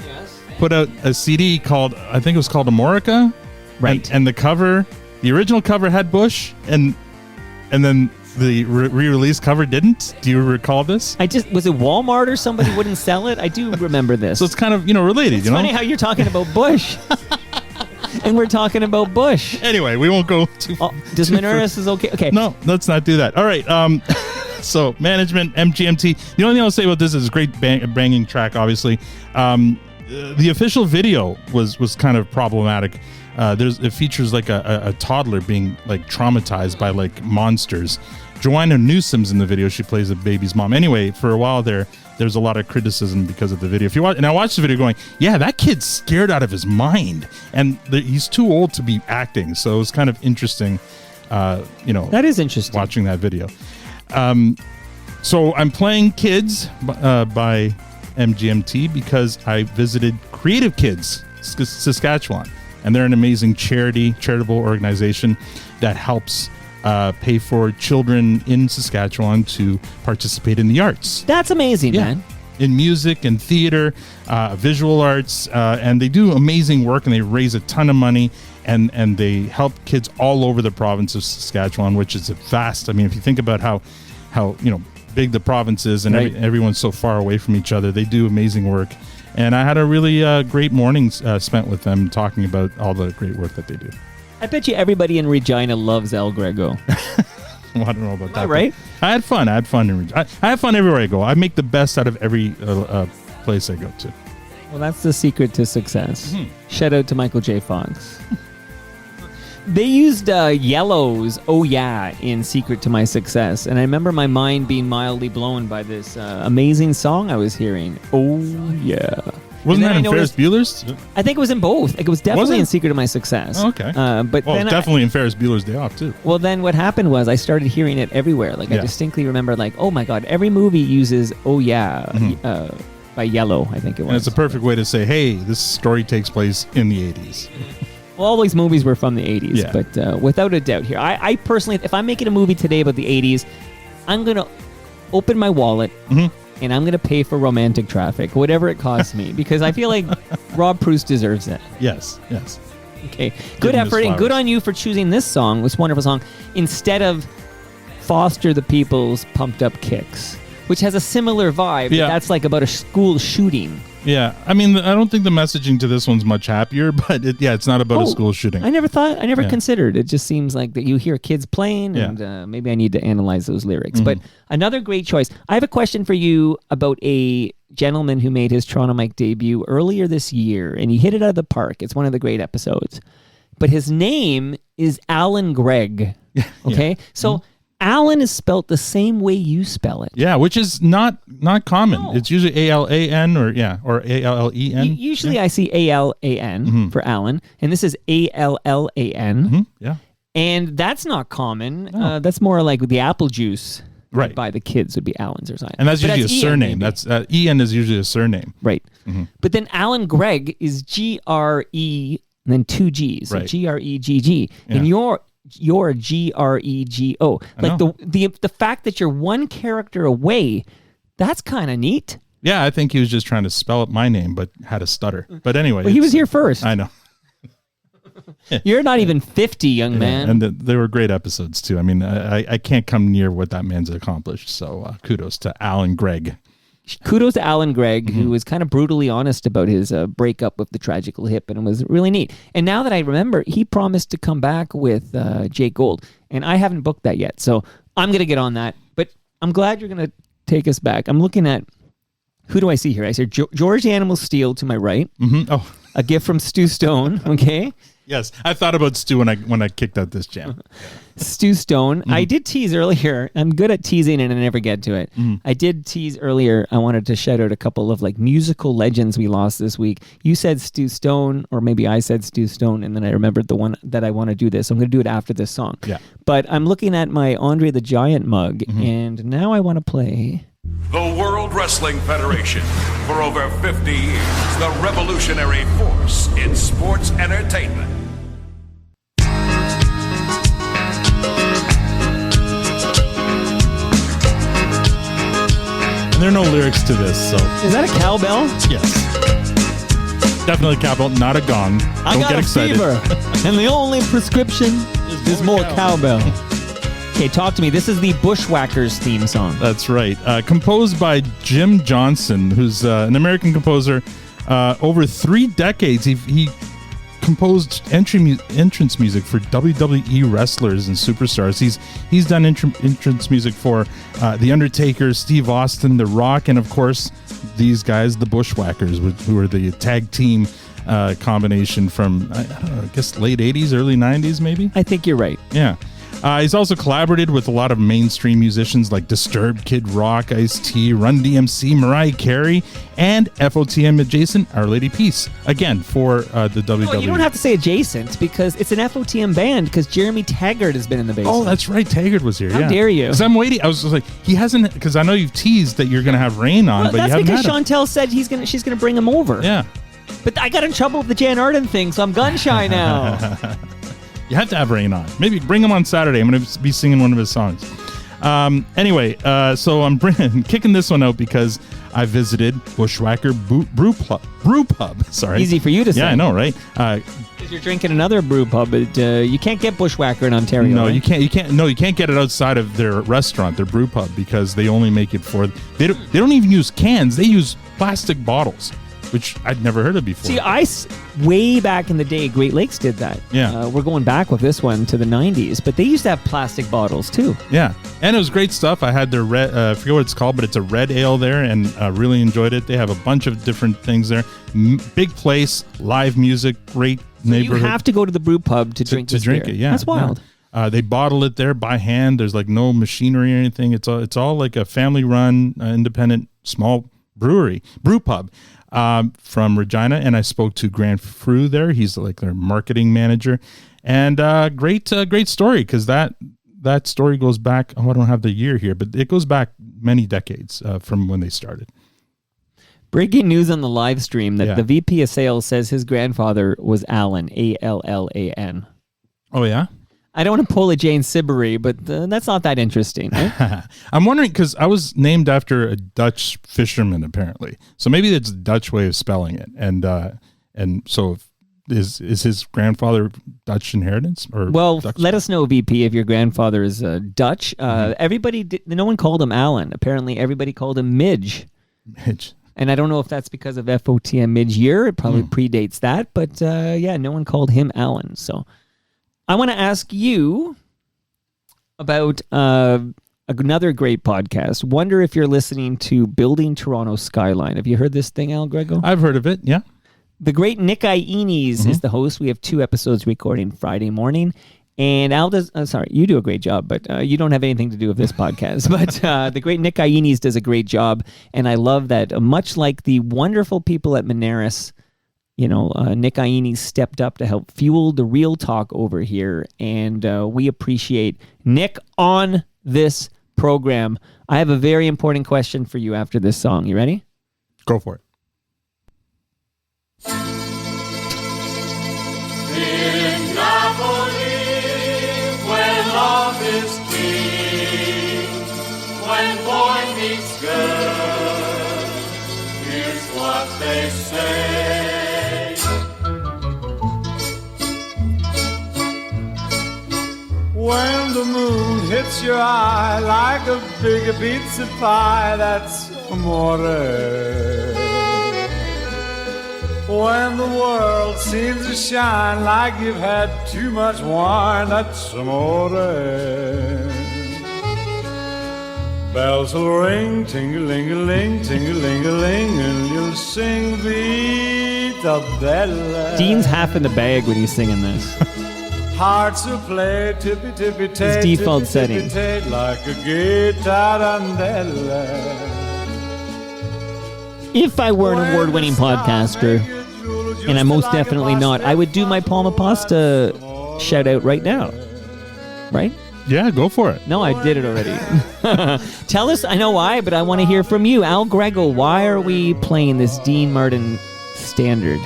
put out a CD called, I think it was called Amorica.
Right.
And the original cover had Bush, and then the re-release cover didn't. Do you recall this?
Was it Walmart or somebody wouldn't sell it? I do remember this.
So it's kind of, related,
It's funny how you're talking about Bush. And we're talking about Bush.
Anyway, we won't go too far.
Does Minoris is okay? Okay.
No, let's not do that. All right. So management, MGMT. The only thing I'll say about this is a great banging track, obviously. The official video was kind of problematic. It features like a toddler being like traumatized by like monsters. Joanna Newsom's in the video. She plays the baby's mom. Anyway, for a while there's a lot of criticism because of the video. If you watch, and I watched the video going, yeah, that kid's scared out of his mind, and he's too old to be acting. So it was kind of interesting. That
is interesting.
Watching that video. So I'm playing Kids by MGMT because I visited Creative Kids Saskatchewan. And they're an amazing charitable organization that helps pay for children in Saskatchewan to participate in the arts.
That's amazing, man.
In music and theater, visual arts, and they do amazing work, and they raise a ton of money, and they help kids all over the province of Saskatchewan, which is vast. I mean, if you think about how big the province is, and everyone's so far away from each other, they do amazing work. And I had a really great morning spent with them talking about all the great work that they do.
I bet you everybody in Regina loves El Grego.
Well, I don't know about that.
Right?
I had fun. I have fun everywhere I go. I make the best out of every place I go to.
Well, that's the secret to success. Shout out to Michael J. Fox. They used Yellow's "Oh Yeah" in Secret to My Success, and I remember my mind being mildly blown by this amazing song I was hearing. Oh yeah.
Wasn't that in Ferris Bueller's?
I think it was in both. Like, it was definitely in Secret to My Success.
Oh, okay.
But then
definitely in Ferris Bueller's Day Off too.
Well, then what happened was I started hearing it everywhere. Like, I distinctly remember, like, oh my God, every movie uses "Oh Yeah" by Yellow, I think it was.
And it's a perfect way to say, hey, this story takes place in the 80s.
Well, all these movies were from the 80s, but without a doubt here, I personally, if I'm making a movie today about the 80s, I'm going to open my wallet and I'm going to pay for Romantic Traffic, whatever it costs me, because I feel like Rob Proust deserves it.
Yes.
Okay, good effort, and good on you for choosing this song, this wonderful song, instead of Foster the People's Pumped Up Kicks, which has a similar vibe.
Yeah.
That's like about a school shooting.
Yeah, I mean, I don't think the messaging to this one's much happier, but it's not about a school shooting.
I never considered. It just seems like that you hear kids playing, and maybe I need to analyze those lyrics. But another great choice. I have a question for you about a gentleman who made his Toronto Mike debut earlier this year, and he hit it out of the park. It's one of the great episodes. But his name is Alan Gregg. Okay? So Alan is spelt the same way you spell it.
Yeah, which is not common.
No.
It's usually ALAN or ALLEN.
Usually I see ALAN for Alan, and this is ALLAN.
Yeah.
And that's not common. That's more like the apple juice
right
by the kids would be Alan's or something.
And that's usually a
Ian,
surname.
maybe.
That's EN is usually a surname.
Right. But then Alan Gregg is GRE and then two G's. So
right.
GREGG.
Yeah.
And you're Grego. Like the fact that you're one character away, that's kind of neat.
Yeah, I think he was just trying to spell out my name, but had a stutter. But anyway.
Well, he was here first.
I know.
You're not even 50, young man.
And they were great episodes, too. I mean, I can't come near what that man's accomplished. So kudos to Alan Gregg.
Kudos to Alan Gregg, who was kind of brutally honest about his breakup with the tragical hip, and it was really neat. And now that I remember, he promised to come back with Jake Gold, and I haven't booked that yet. So I'm going to get on that. But I'm glad you're going to take us back. I'm looking at, who do I see here? I see George the Animal Steel to my right.
Mm-hmm. Oh,
a gift from Stu Stone. Okay.
Yes, I thought about Stu when I kicked out this jam.
Stu Stone. I did tease earlier. I'm good at teasing and I never get to it. I did tease earlier. I wanted to shout out a couple of like musical legends we lost this week. You said Stu Stone, or maybe I said Stu Stone, and then I remembered the one that I want to do this. I'm going to do it after this song. Yeah. But I'm looking at my Andre the Giant mug, and now I want to play
the World Wrestling Federation. For over 50 years, the revolutionary force in sports entertainment.
And there are no lyrics to this, so.
Is that a cowbell?
Yes. Definitely a cowbell, not a gong.
I got a fever, and the only prescription is more cowbell. Okay, talk to me. This is the Bushwhackers theme song.
That's right. Composed by Jim Johnson, who's an American composer. Over 3 decades, he composed entrance music for WWE wrestlers and superstars. He's done entrance music for The Undertaker, Steve Austin, The Rock, and of course, these guys, the Bushwhackers, who are the tag team combination from, I don't know, I guess late 80s, early 90s, maybe?
I think you're right.
Yeah. He's also collaborated with a lot of mainstream musicians like Disturbed, Kid Rock, Ice-T, Run DMC, Mariah Carey, and FOTM adjacent Our Lady Peace. Again, for the WWE.
Oh, you don't have to say adjacent because it's an FOTM band because Jeremy Taggart has been in the basement.
Oh, that's right. Taggart was here.
How dare you?
Because I'm waiting. I was just like, he hasn't, because I know you've teased that you're going to have Rain on, but you haven't had him.
That's because Chantel said she's gonna bring him over.
Yeah.
But I got in trouble with the Jan Arden thing, so I'm gun shy now.
You have to have Rain on. Maybe bring him on Saturday. I'm going to be singing one of his songs. Anyway, so I'm kicking this one out because I visited Bushwhacker Brew Pub. Sorry.
Easy for you to say.
Yeah, I know, right?
Because you're drinking another brew pub, but you can't get Bushwhacker in Ontario.
No,
right?
you can't. No, you can't get it outside of their restaurant, their brew pub, because they only make it for. They don't even use cans. They use plastic bottles, which I'd never heard of before.
See, way back in the day, Great Lakes did that.
Yeah.
We're going back with this one to the 90s, but they used to have plastic bottles too.
Yeah, and it was great stuff. I had their red, I forget what it's called, but it's a red ale there, and really enjoyed it. They have a bunch of different things there. Big place, live music, great neighborhood.
You have to go to the brew pub to drink this beer.
It, yeah.
That's wild.
Yeah. They bottle it there by hand. There's like no machinery or anything. It's all like a family-run, independent, small brew pub. From Regina, and I spoke to Grant Frew there. He's like their marketing manager, and great story because that story goes back. Oh, I don't have the year here, but it goes back many decades from when they started.
Breaking news on the live stream that the VP of sales says his grandfather was Allan, Allan.
Oh yeah.
I don't want to pull a Jane Siberry, but that's not that interesting. Right?
I'm wondering because I was named after a Dutch fisherman, apparently. So maybe it's a Dutch way of spelling it. And so is his grandfather Dutch inheritance? Or
well,
Dutch?
Let us know, VP, if your grandfather is Dutch. No one called him Allan. Apparently, everybody called him Midge.
Midge.
And I don't know if that's because of FOTM mid-year. It probably predates that. But no one called him Allan. So I want to ask you about another great podcast. Wonder if you're listening to Building Toronto Skyline. Have you heard this thing, Al Grego?
I've heard of it, yeah.
The great Nick Iones is the host. We have 2 episodes recording Friday morning. And Al does, you do a great job, but you don't have anything to do with this podcast. But the great Nick Iones does a great job. And I love that, much like the wonderful people at Monaris, Nick Iones stepped up to help fuel the real talk over here, and we appreciate Nick on this program. I have a very important question for you after this song. You ready?
Go for it.
In Napoli, Everybody's good, is what they say. When the moon hits your eye like a big pizza pie, that's amore. When the world seems to shine like you've had too much wine, that's amore. Bells will ring, ting-a-ling-a-ling, ting-a-ling-a-ling, and you'll sing Vita Bella.
Dean's half in the bag when he's singing this.
Hearts will play tippy-tippy-tay,
His default setting.
tippy-tippy-tay, like a guitarandella.
If I were an award-winning podcaster, and I'm most definitely not, I would do my Palma Pasta shout-out right now. Right?
Yeah, go for it.
No, I did it already. Tell us, I know why, but I want to hear from you. Al Grego, why are we playing this Dean Martin standard?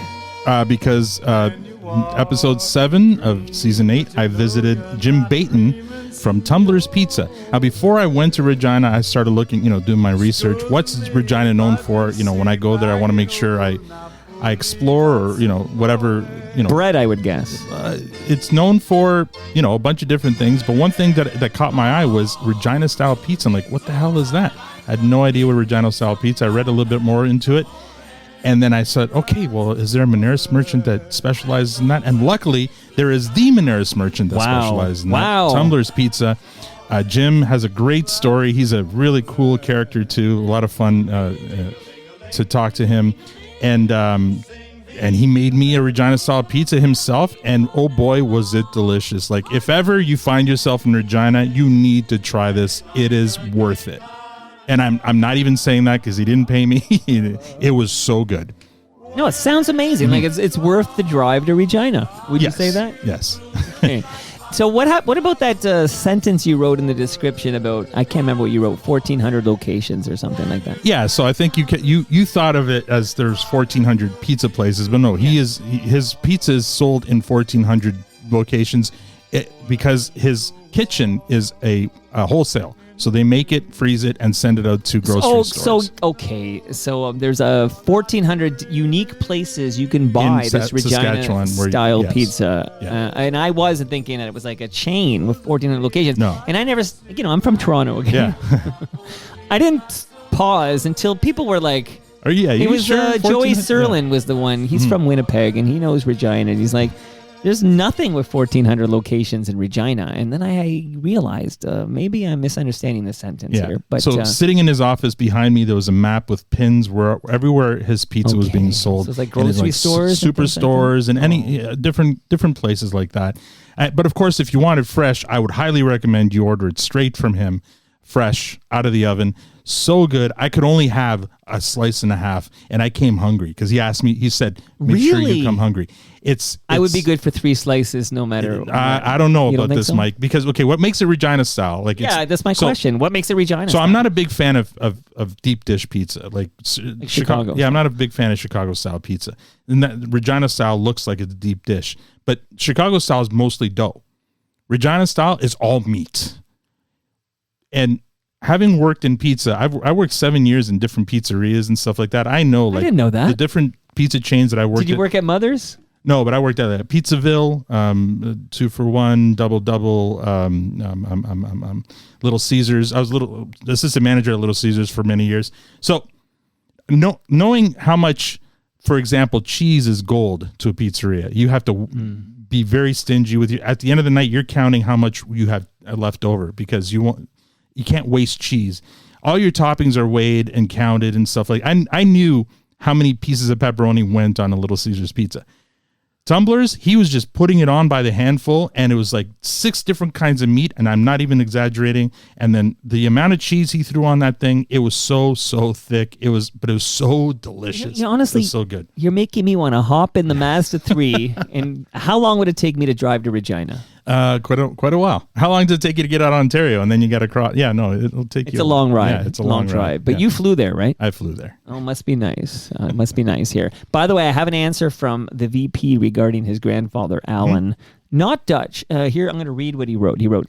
Because episode 7 of season 8, I visited Jim Baton from Tumbler's Pizza. Now, before I went to Regina, I started looking, doing my research. What's Regina known for? When I go there, I want to make sure I explore, or whatever.
Bread, I would guess.
It's known for a bunch of different things, but one thing that caught my eye was Regina style pizza. I'm like, what the hell is that? I had no idea what Regina style pizza. I read a little bit more into it. And then I said, okay, well, is there a Moneris merchant that specializes in that? And luckily, there is the Moneris merchant that specializes in that. Tumbler's Pizza. Jim has a great story. He's a really cool character, too. A lot of fun to talk to him. And he made me a Regina-style pizza himself, and oh boy, was it delicious. Like, if ever you find yourself in Regina, you need to try this. It is worth it. And I'm not even saying that because he didn't pay me. It was so good.
No, it sounds amazing. Like it's worth the drive to Regina. Would you say that?
Yes.
Okay. So what about that sentence you wrote in the description about, I can't remember what you wrote, 1,400 locations or something like that?
Yeah, so I think you thought of it as there's 1,400 pizza places, but no, his pizza is sold in 1,400 locations because his kitchen is a wholesale. So they make it, freeze it, and send it out to grocery stores.
So there's 1,400 unique places you can buy this Regina-style pizza.
Yeah.
And I wasn't thinking that it was like a chain with 1,400 locations.
No.
And I never, I'm from Toronto again.
Yeah.
I didn't pause until people were like,
it
was
sure?
Joey Serlin was the one. He's from Winnipeg, and he knows Regina. And he's like, there's nothing with 1,400 locations in Regina. And then I realized maybe I'm misunderstanding the sentence here. But
so sitting in his office behind me, there was a map with pins where everywhere his pizza was being sold.
So it's like grocery stores?
Superstores and any different places like that. But of course, if you want it fresh, I would highly recommend you order it straight from him, fresh, out of the oven. So good. I could only have a slice and a half, and I came hungry because he asked me. He said, "Make sure you come hungry." I
would be good for 3 slices, no matter.
I don't know about this, Mike, because what makes it Regina style?
That's my question. What makes it Regina?
So I'm not a big fan of deep dish pizza, like
Chicago.
Yeah, I'm not a big fan of Chicago style pizza. And that Regina style looks like it's a deep dish, but Chicago style is mostly dough. Regina style is all meat, and having worked in pizza, I worked 7 years in different pizzerias and stuff like that. I know,
I didn't know that.
the different pizza chains that I worked.
Did you work at Mother's?
No, but I worked at Pizzaville, 2 for 1, double, Little Caesars. I was assistant manager at Little Caesars for many years. So, knowing how much, for example, cheese is gold to a pizzeria, you have to be very stingy with you. At the end of the night, you're counting how much you have left over because you can't waste cheese. All your toppings are weighed and counted and stuff like. I knew how many pieces of pepperoni went on a Little Caesars pizza. Tumblers, he was just putting it on by the handful, and it was like 6 different kinds of meat, and I'm not even exaggerating. And then the amount of cheese he threw on that thing, it was so thick. It was so delicious.
Honestly,
it was so good.
You're making me want to hop in the Mazda 3. And how long would it take me to drive to Regina?
Quite a while. How long does it take you to get out of Ontario and then you got to cross? Yeah, no, it'll take you.
It's a long ride.
Yeah, it's a long
drive. But you flew there, right?
I flew there.
Oh, must be nice. It must be nice here. By the way, I have an answer from the VP regarding his grandfather, Alan. Not Dutch. Here, I'm going to read what he wrote. He wrote,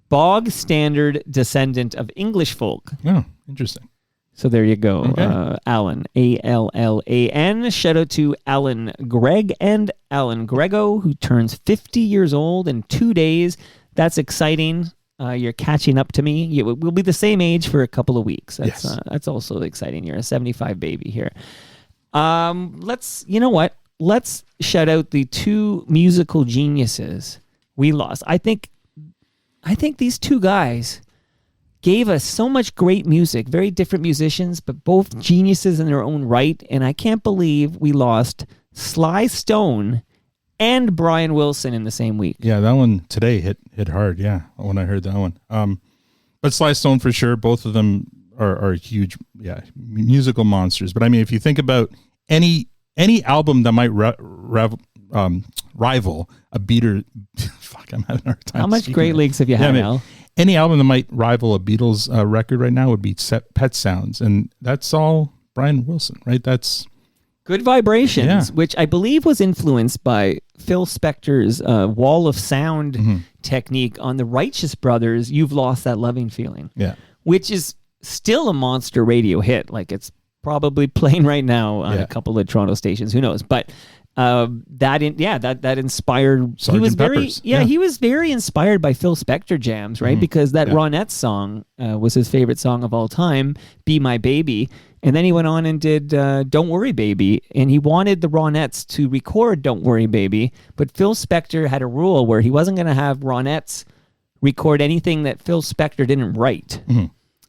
bog standard descendant of English folk.
Oh. Interesting.
So there you go.
Okay.
Alan, Allan. Shout out to Alan Greg and Alan Grego, who turns 50 years old in 2 days. That's exciting. You're catching up to me. We'll be the same age for a couple of weeks. That's also exciting. You're a 75 baby here. You know what? Let's shout out the two musical geniuses we lost. I think these two guys gave us so much great music, very different musicians, but both geniuses in their own right. And I can't believe we lost Sly Stone and Brian Wilson in the same week.
Yeah, that one today hit hard. Yeah, when I heard that one. But Sly Stone for sure. Both of them are huge, musical monsters. But I mean, if you think about any album that might rival a Beater, fuck, I'm having a hard time.
How much Great Lakes have you had, Al?
Any album that might rival a Beatles record right now would be Pet Sounds, and that's all Brian Wilson, right? That's
Good Vibrations, which I believe was influenced by Phil Spector's wall of sound technique on the Righteous Brothers' You've Lost That Loving Feeling, which is still a monster radio hit. Like, it's probably playing right now on a couple of Toronto stations. Who knows? But that inspired.
Sgt.
He was
Pepper's.
he was very inspired by Phil Spector jams, right? Because that Ronettes song was his favorite song of all time, "Be My Baby," and then he went on and did "Don't Worry Baby," and he wanted the Ronettes to record "Don't Worry Baby," but Phil Spector had a rule where he wasn't going to have Ronettes record anything that Phil Spector didn't write.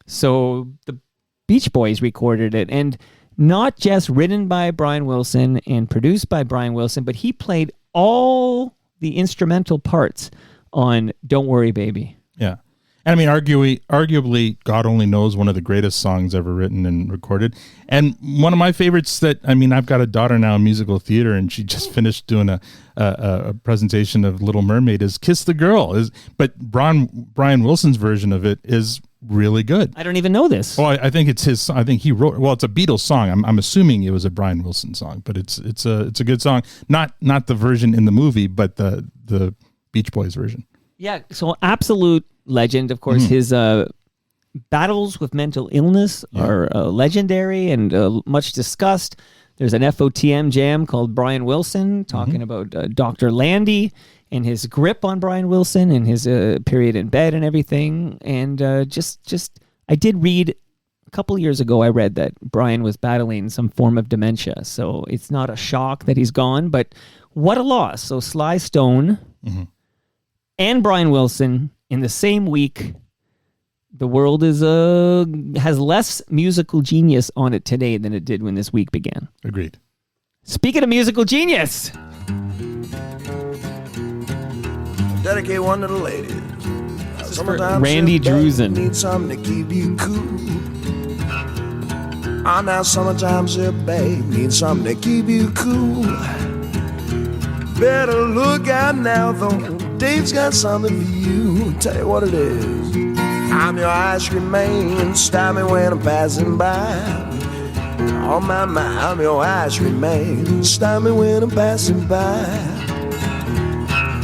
So the Beach Boys recorded it, and not just written by Brian Wilson and produced by Brian Wilson, but he played all the instrumental parts on Don't Worry Baby.
Yeah. And I mean, arguably, God Only Knows, one of the greatest songs ever written and recorded. And one of my favorites I've got a daughter now in musical theater, and she just finished doing a presentation of Little Mermaid, is Kiss the Girl. But Brian Wilson's version of it is really good.
I don't even know this.
Well, I think it's his. I think he wrote. Well, it's a Beatles song. I'm assuming it was a Brian Wilson song, but it's a good song. Not the version in the movie, but the Beach Boys version.
Yeah. So absolute legend, of course. His battles with mental illness are legendary and much discussed. There's an FOTM jam called Brian Wilson talking about Dr. Landy and his grip on Brian Wilson and his period in bed and everything. And I did read a couple years ago, I read that Brian was battling some form of dementia. So it's not a shock that he's gone, but what a loss. So Sly Stone and Brian Wilson in the same week. The world has less musical genius on it today than it did when this week began.
Agreed.
Speaking of musical genius,
dedicate one to the ladies.
Randy Drusen.
Need something to keep you cool. Now summertime, your babe need something to keep you cool. Better look out now, though. Dave's got something for you. Tell you what it is. I'm your ice cream man. Stop me when I'm passing by. On my mind, I'm your ice cream man. Stop me when I'm passing by.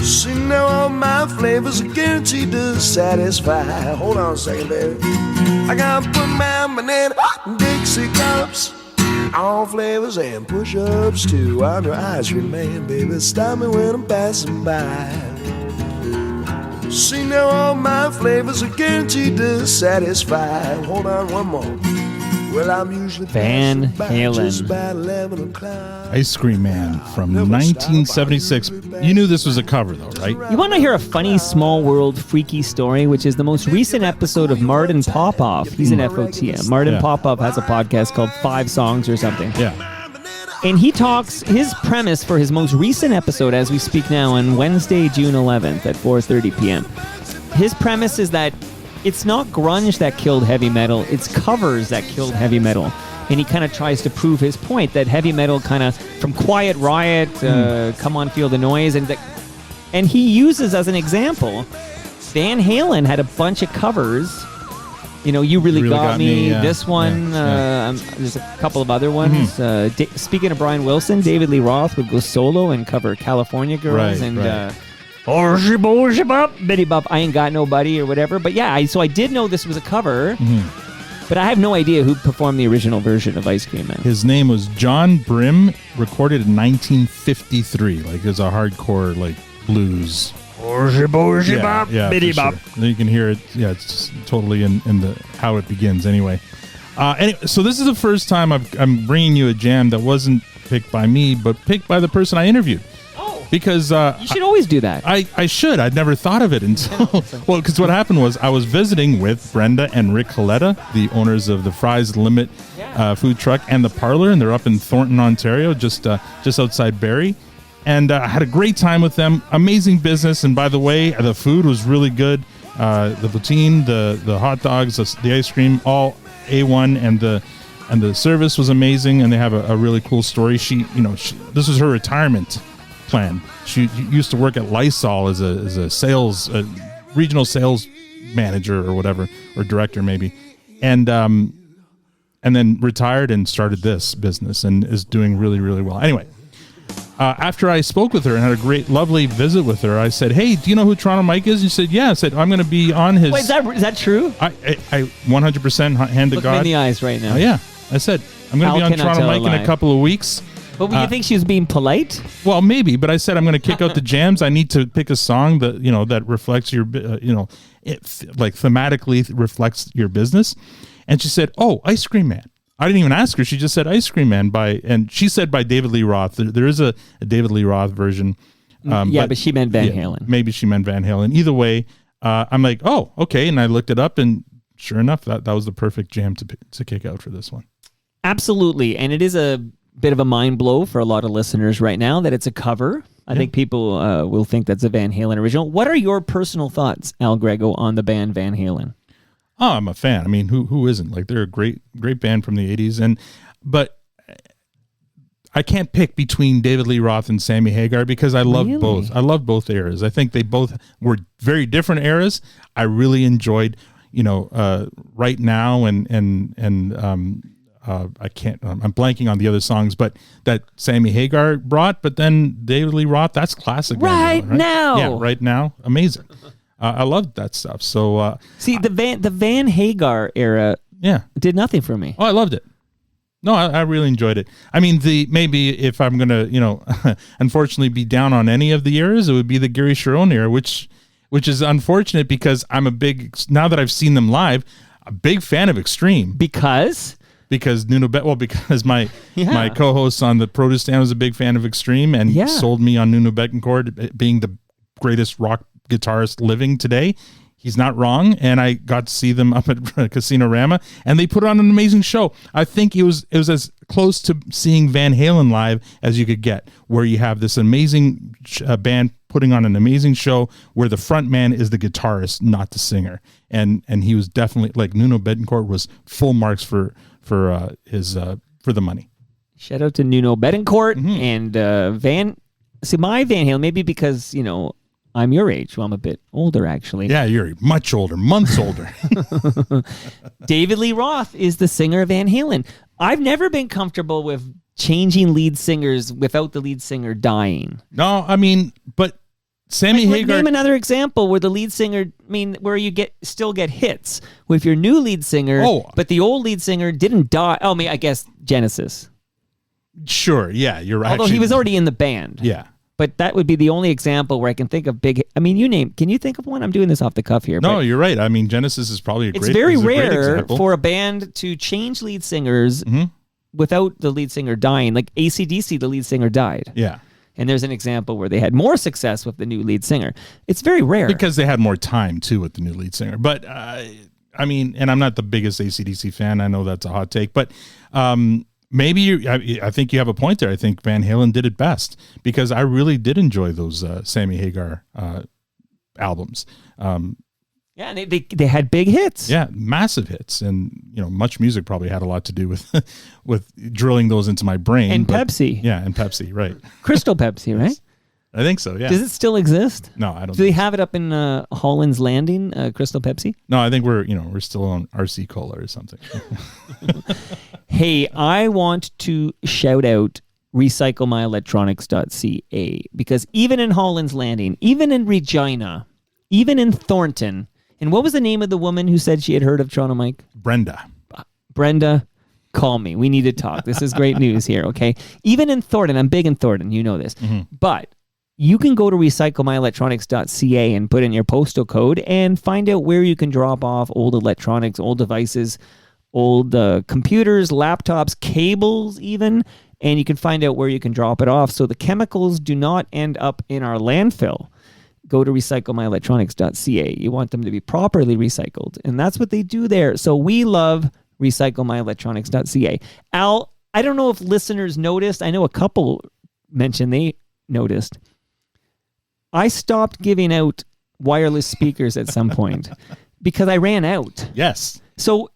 See, now all my flavors are guaranteed to satisfy. Hold on a second, baby. I gotta put my banana Dixie cups, all flavors and push-ups too. I'm your ice cream man, baby. Stop me when I'm passing by. See, now all my flavors are guaranteed to satisfy. Hold on one more. Well, I'm usually
Van Halen.
Ice Cream Man from 1976. You knew this was a cover, though, right?
You want to hear a funny, small world, freaky story, which is the most recent episode of Martin Popoff. He's an FOTM. Martin Popoff has a podcast called 5 Songs or something.
Yeah.
And he talks, his premise for his most recent episode, as we speak now, on Wednesday, June 11th at 4:30 p.m. His premise is that it's not grunge that killed heavy metal, it's covers that killed heavy metal. And he kind of tries to prove his point that heavy metal kind of, from Quiet Riot, Come On Feel the Noise, and he uses as an example, Van Halen had a bunch of covers. You know, You Really Got Me, this one, there's a couple of other ones. Speaking of Brian Wilson, David Lee Roth would go solo and cover California Girls Bitty Bop, I Ain't Got Nobody or whatever. But yeah, so I did know this was a cover. But I have no idea who performed the original version of Ice Cream Man.
His name was John Brim, recorded in 1953. Like, it's a hardcore, like, blues.
Yeah,
for sure. Then you can hear it. Yeah, it's totally in the how it begins. Anyway, so this is the first time I'm bringing you a jam that wasn't picked by me, but picked by the person I interviewed.
Oh,
because
you should always do that.
I should. I'd never thought of it until well, because what happened was I was visiting with Brenda and Rick Coletta, the owners of the Fries Limit food truck and the Parlor, and they're up in Thornton, Ontario, just outside Barrie. And I had a great time with them. Amazing business. And by the way, the food was really good. The poutine, the hot dogs, the ice cream, all A1, and the service was amazing. And they have a really cool story. This was her retirement plan. She used to work at Lysol as a sales, regional sales manager or whatever, or director maybe. And then retired and started this business and is doing really, really well. Anyway. After I spoke with her and had a great, lovely visit with her, I said, "Hey, do you know who Toronto Mike is?" And she said, "Yeah." I said, "I'm going to be on his."
Wait, is that true?
I 100% hand to
Look
God.
me in the eyes right now.
Yeah, I said I'm going to be on Toronto Mike in a couple of weeks.
But you think she was being polite?
Well, maybe, but I said I'm going to kick out the jams. I need to pick a song that that reflects your, like thematically reflects your business. And she said, "Oh, Ice Cream Man." I didn't even ask her. She just said Ice Cream Man and she said by David Lee Roth. There is a David Lee Roth version.
But she meant Van Halen.
Maybe she meant Van Halen. Either way, I'm like, oh, okay. And I looked it up and sure enough, that was the perfect jam to kick out for this one.
Absolutely. And it is a bit of a mind blow for a lot of listeners right now that it's a cover. I think people will think that's a Van Halen original. What are your personal thoughts, Al Grego, on the band Van Halen?
Oh, I'm a fan. I mean, who isn't? Like, they're a great band from the 80s. But I can't pick between David Lee Roth and Sammy Hagar because I love both. I love both eras. I think they both were very different eras. I really enjoyed, Right Now and I can't. I'm blanking on the other songs, but that Sammy Hagar brought. But then David Lee Roth, that's classic.
Right Now.
Yeah, Right Now, amazing. I loved that stuff. So
see, the Van Hagar era, did nothing for me.
Oh, I loved it. No, I really enjoyed it. I mean, maybe if I'm gonna, unfortunately be down on any of the eras, it would be the Gary Cherone era, which is unfortunate because I'm now that I've seen them live, a big fan of Extreme. Because Nuno because my co-host on the Produce Stand was a big fan of Extreme and sold me on Nuno Bettencourt being the greatest rock guitarist living today. He's not wrong, and I got to see them up at Casino Rama, and they put on an amazing show. I think it was as close to seeing Van Halen live as you could get, where you have this amazing band putting on an amazing show where the front man is the guitarist, not the singer, and he was definitely, like, Nuno Bettencourt was full marks for the money.
Shout out to Nuno Bettencourt and my Van Halen, maybe because I'm your age. Well, I'm a bit older, actually.
Yeah, you're much older, months older.
David Lee Roth is the singer of Van Halen. I've never been comfortable with changing lead singers without the lead singer dying.
No, I mean, but Sammy Hagar.
Name another example where the lead singer, where you still get hits with your new lead singer, but the old lead singer didn't die. Oh, I guess Genesis.
Sure, yeah, you're right.
Although he was already in the band.
Yeah.
But that would be the only example where I can think of big. Can you think of one? I'm doing this off the cuff here.
No, you're right. I mean, Genesis is probably
it's very rare for a band to change lead singers without the lead singer dying. Like AC/DC, the lead singer died.
Yeah.
And there's an example where they had more success with the new lead singer. It's very rare.
Because they had more time, too, with the new lead singer. But, and I'm not the biggest AC/DC fan. I know that's a hot take. But maybe I think you have a point there. I think Van Halen did it best because I really did enjoy those Sammy Hagar albums.
Yeah, and they had big hits.
Yeah, massive hits, and Much Music probably had a lot to do with drilling those into my brain.
And Pepsi.
Yeah, and Pepsi, right?
Crystal Pepsi, right?
I think so. Yeah.
Does it still exist?
No, I don't.
Do they have it up in Holland's Landing, Crystal Pepsi?
No, I think we're still on RC Cola or something.
Hey, I want to shout out recyclemyelectronics.ca because even in Holland's Landing, even in Regina, even in Thornton, and what was the name of the woman who said she had heard of Toronto Mike?
Brenda.
Brenda, call me. We need to talk. This is great news here, okay? Even in Thornton, I'm big in Thornton, you know this. But you can go to recyclemyelectronics.ca and put in your postal code and find out where you can drop off old electronics, old devices, old computers, laptops, cables even, and you can find out where you can drop it off so the chemicals do not end up in our landfill. Go to recyclemyelectronics.ca. You want them to be properly recycled, and that's what they do there. So we love recyclemyelectronics.ca. Al, I don't know if listeners noticed. I know a couple mentioned they noticed. I stopped giving out wireless speakers at some point because I ran out.
Yes.
So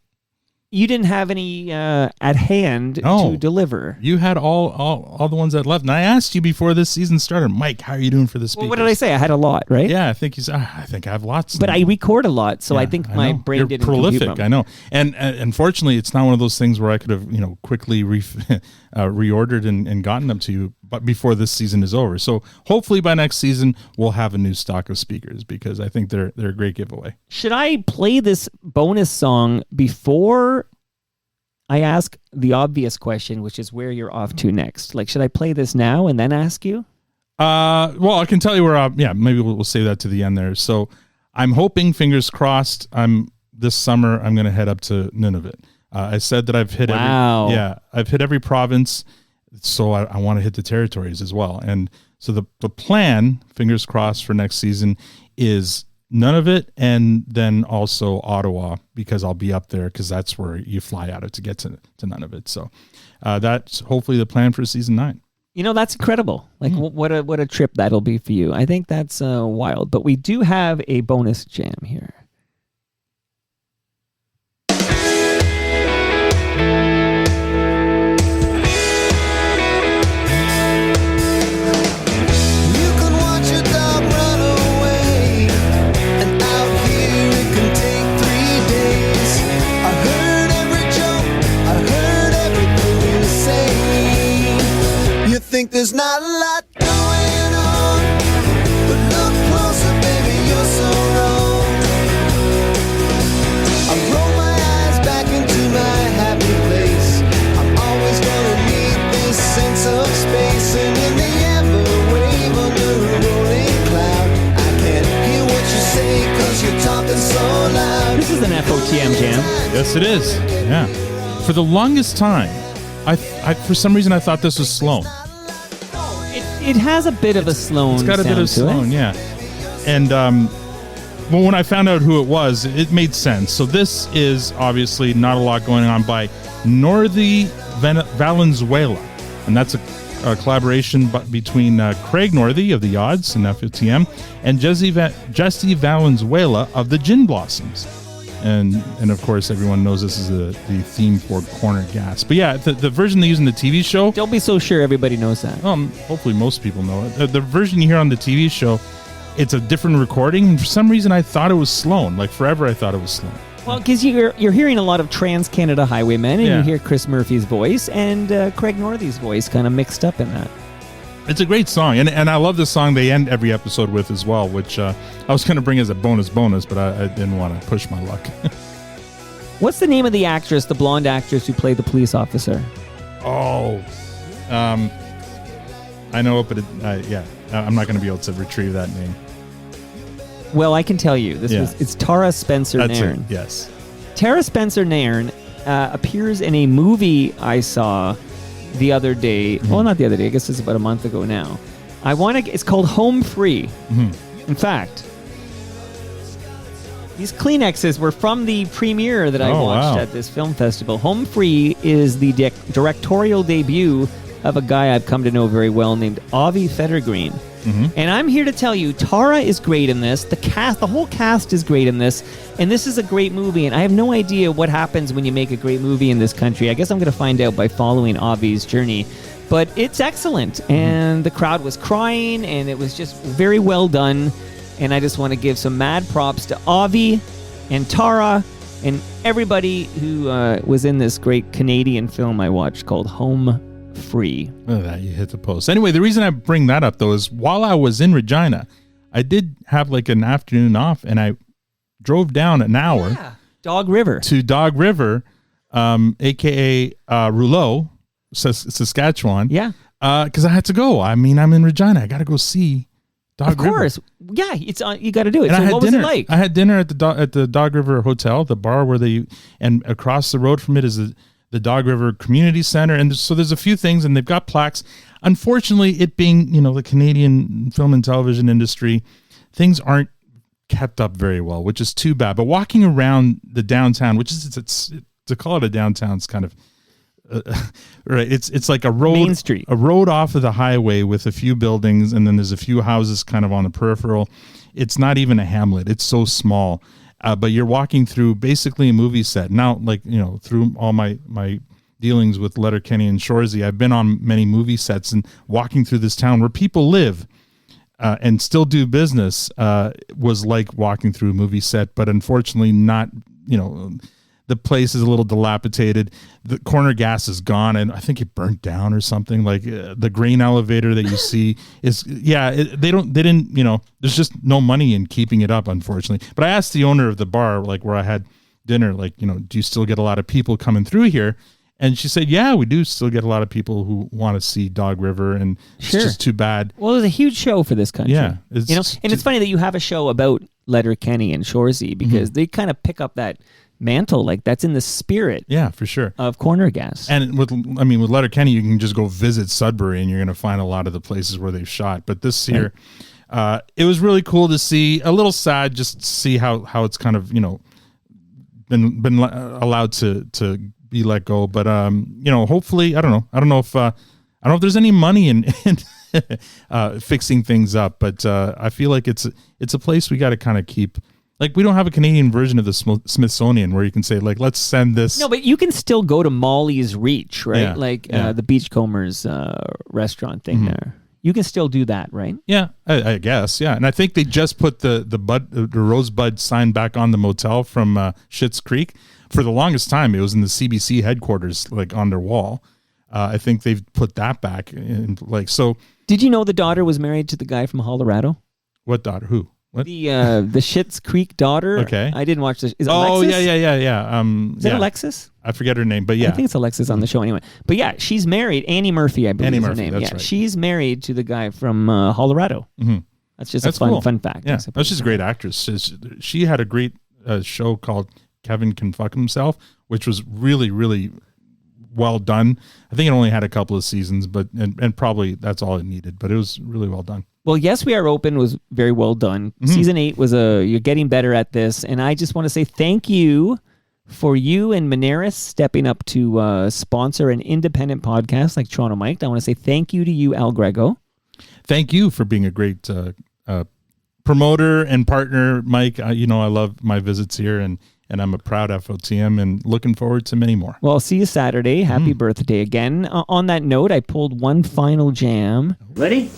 you didn't have any at hand to deliver.
You had all the ones that left. And I asked you before this season started, Mike, how are you doing for the speakers?
Well, what did I say? I had a lot, right?
Yeah, I think you said, I think I have lots.
But I record a lot, so I think my brain
You're
didn't
prolific,
compute them.
I know. And unfortunately, it's not one of those things where I could have, quickly reordered and gotten them to you, but before this season is over. So hopefully by next season, we'll have a new stock of speakers because I think they're a great giveaway.
Should I play this bonus song before I ask the obvious question, which is where you're off to next? Like, should I play this now and then ask you?
Well, I can tell you where. Maybe we'll save that to the end there. So, I'm hoping, fingers crossed, this summer I'm going to head up to Nunavut. I said that I've hit I've hit every province, so I want to hit the territories as well. And so the plan, fingers crossed, for next season is Nunavut and then also Ottawa, because I'll be up there because that's where you fly out of to get to Nunavut. So that's hopefully the plan for season 9.
That's incredible. Like what a trip that'll be for you. I think that's wild. But we do have a bonus jam here.
Think there's not a lot going on, but look closer, baby, you're so wrong. I roll my eyes back into my happy place. I'm always gonna need this sense of space, and in the ever-wave under a rolling cloud, I can't hear what you say 'cause you're talking so loud.
This is an FOTM jam.
Yes, it is. Yeah. For the longest time, I for some reason I thought this was Sloan.
It has a bit of a Sloan.
It's got a bit of Sloan, yeah. And well, when I found out who it was, it made sense. So this is obviously Not a Lot Going On by Northy Valenzuela, and that's a collaboration between Craig Northy of the Odds and FOTM and Jesse Valenzuela of the Gin Blossoms. And of course, everyone knows this is the theme for Corner Gas. But yeah, the version they use in the TV show...
Don't be so sure everybody knows that.
Hopefully most people know it. The version you hear on the TV show, it's a different recording. And for some reason, I thought it was Sloan. Like forever, I thought it was Sloan.
Well, because you're hearing a lot of Trans-Canada Highwaymen, and you hear Chris Murphy's voice and Craig Northy's voice kind of mixed up in that.
It's a great song, and I love the song they end every episode with as well, which I was going to bring as a bonus, but I didn't want to push my luck.
What's the name of the actress, the blonde actress who played the police officer?
Oh, I know it, but I'm not going to be able to retrieve that name.
Well, I can tell you, it's Tara Spencer Nairn.
Yes.
Tara Spencer Nairn appears in a movie I saw the other day. Well, not the other day. I guess it's about a month ago now. It's called Home Free. In fact, these Kleenexes were from the premiere that I watched at this film festival. Home Free is the directorial debut of a guy I've come to know very well named Avi Federgreen. And I'm here to tell you, Tara is great in this. The whole cast is great in this. And this is a great movie. And I have no idea what happens when you make a great movie in this country. I guess I'm going to find out by following Avi's journey. But it's excellent. And the crowd was crying, and it was just very well done. And I just want to give some mad props to Avi and Tara and everybody who was in this great Canadian film I watched called Home Free.
Look at that, you hit the post. Anyway, the reason I bring that up, though, is while I was in Regina, I did have like an afternoon off, and I drove down an hour
Dog River
to Dog River aka Rouleau, Saskatchewan.
Yeah.
Because I had to go. I mean, I'm in Regina. I got to go see Dog River.
Of course. Yeah, it's you got to do it.
And
So
I had
what
dinner.
was it like?
I had dinner at the Dog River Hotel, the bar and across the road from it is the Dog River Community Center. And so there's a few things, and they've got plaques. Unfortunately, it being, the Canadian film and television industry, things aren't kept up very well, which is too bad. But walking around the downtown, which is to call it a downtown is kind of right. It's like a road,
Main Street,
a road off of the highway with a few buildings, and then there's a few houses kind of on the peripheral. It's not even a hamlet. It's so small, but you're walking through basically a movie set. Now, through all my dealings with Letterkenny and Shoresy, I've been on many movie sets, and walking through this town where people live and still do business was like walking through a movie set, but unfortunately not, the place is a little dilapidated. The corner gas is gone, and I think it burnt down or something. Like the grain elevator that you see is, there's just no money in keeping it up, unfortunately. But I asked the owner of the bar, like where I had dinner, like, do you still get a lot of people coming through here? And she said, yeah, we do still get a lot of people who want to see Dog River, and it's just too bad.
Well, it was a huge show for this country.
Yeah.
It's funny that you have a show about Letterkenny and Shoresy because they kind of pick up that mantle, like that's in the spirit.
Yeah, for sure.
Of corner gas.
And with Letterkenny, you can just go visit Sudbury and you're going to find a lot of the places where they've shot. But this year, it was really cool to see. A little sad just to see how it's kind of, been allowed to be let go. But hopefully, I don't know if there's any money in fixing things up. But I feel like it's a place we got to kind of keep. Like, we don't have a Canadian version of the Smithsonian where you can say, like, let's send this.
No, but you can still go to Molly's Reach, right?
Yeah,
the Beachcombers restaurant thing there. You can still do that, right?
Yeah, I guess. Yeah, and I think they just put the Rosebud sign back on the motel from Schitt's Creek. For the longest time, it was in the CBC headquarters, like on their wall. I think they've put that back in, like, so. Did
you know the daughter was married to the guy from Colorado?
What daughter? Who? What?
The Schitt's Creek daughter.
Okay.
I didn't watch this. Is it
Alexis?
Yeah.
Is
it Alexis?
I forget her name, but yeah.
I think it's Alexis on the show anyway. But yeah, she's married. Annie Murphy, I believe is her name.
That's right.
She's married to the guy from Colorado.
Mm-hmm.
That's just a fun fact.
Yeah, she's a great actress. She had a great show called Kevin Can Fuck Himself, which was really, really well done. I think it only had a couple of seasons, but and probably that's all it needed, but it was really well done.
Well, Yes, We Are Open was very well done. Mm-hmm. Season 8 was you're getting better at this. And I just want to say thank you for you and Moneris stepping up to sponsor an independent podcast like Toronto Mike. I want to say thank you to you, Al Grego.
Thank you for being a great promoter and partner, Mike. I love my visits here, and I'm a proud FOTM and looking forward to many more.
Well, I'll see you Saturday. Happy birthday again. On that note, I pulled one final jam.
Ready?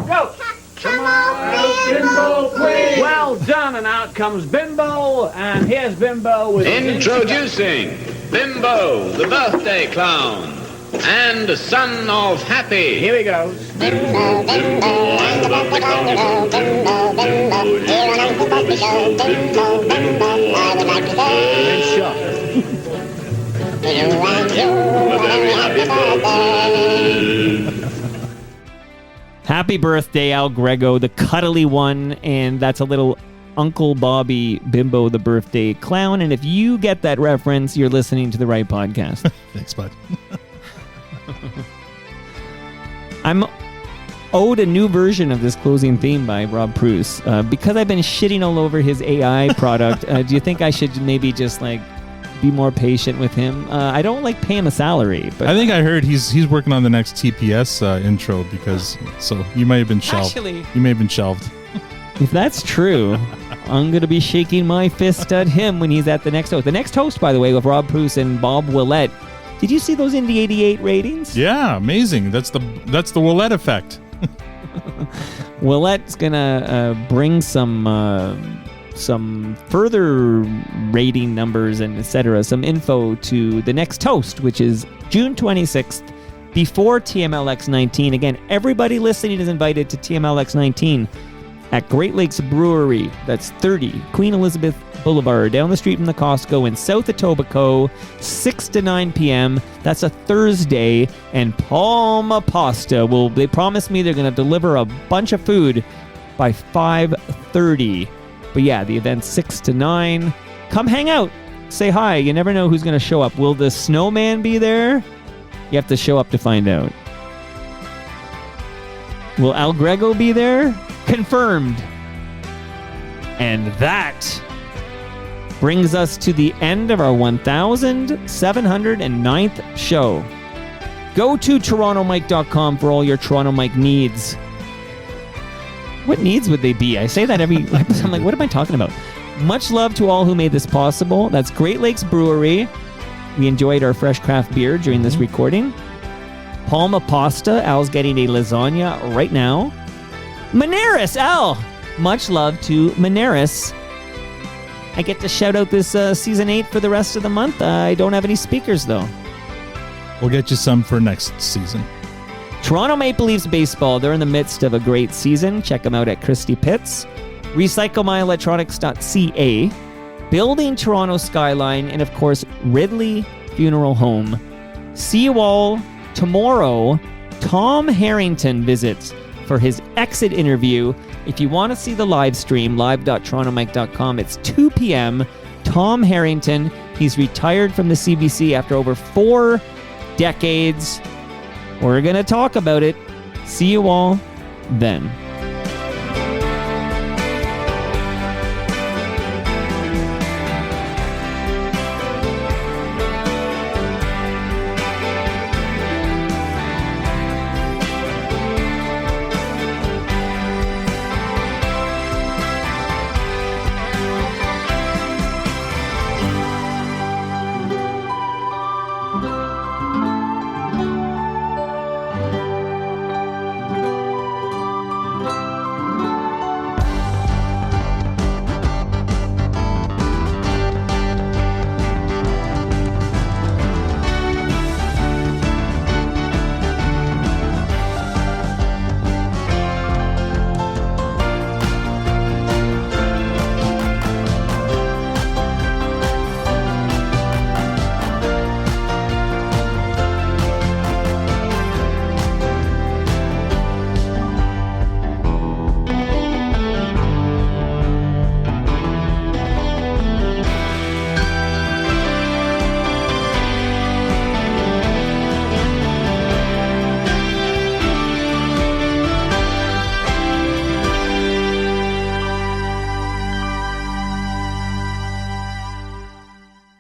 Go! Come on, Bimbo, please! Well done, and out comes Bimbo, and here's Bimbo with...
Introducing Bimbo, the birthday clown, and the son of Happy.
Here he goes.
Bimbo, Bimbo, I'm the birthday clown. Bimbo, Bimbo, here I am the birthday show. Bimbo, Bimbo, I would like to say... To you and you, a very happy birthday.
Happy birthday, Al Grego, the cuddly one, and that's a little Uncle Bobby Bimbo, the birthday clown. And if you get that reference, you're listening to the right podcast.
Thanks, bud.
I'm owed a new version of this closing theme by Rob Bruce. Because I've been shitting all over his AI product, do you think I should maybe just be more patient with him? I don't pay him a salary, but
I think I heard he's working on the next TPS intro so you may have been shelved.
Actually,
you may have been shelved.
If that's true, I'm going to be shaking my fist at him when he's at the next host. The next host, by the way, with Rob Bruce and Bob Willett. Did you see those Indy 88 ratings?
Yeah, amazing. That's the Willett effect.
Willett's going to bring some further rating numbers and etc., some info to the next toast, which is June 26th, before TMLX 19. Again, everybody listening is invited to TMLX 19. at Great Lakes Brewery. That's 30 Queen Elizabeth Boulevard, down the street from the Costco in South Etobicoke, 6 to 9 p.m. That's a Thursday, and Palma Pasta they promised me they're going to deliver a bunch of food by 5:30. But yeah, the event's 6 to 9. Come hang out. Say hi. You never know who's going to show up. Will the snowman be there? You have to show up to find out. Will Al Grego be there? Confirmed. And that brings us to the end of our 1,709th show. Go to TorontoMike.com for all your Toronto Mike needs. What needs would they be? I say that every episode. I'm like, what am I talking about? Much love to all who made this possible. That's Great Lakes Brewery. We enjoyed our fresh craft beer during this recording. Palma Pasta. Al's getting a lasagna right now. Maneris, Al. Much love to Maneris. I get to shout out this season 8 for the rest of the month. I don't have any speakers, though.
We'll get you some for next season.
Toronto Maple Leafs baseball. They're in the midst of a great season. Check them out at Christie Pitts. RecycleMyElectronics.ca. Building Toronto Skyline. And, of course, Ridley Funeral Home. See you all tomorrow. Tom Harrington visits for his exit interview. If you want to see the live stream, live.torontomike.com, it's 2 p.m. Tom Harrington. He's retired from the CBC after over 4 decades. We're going to talk about it. See you all then.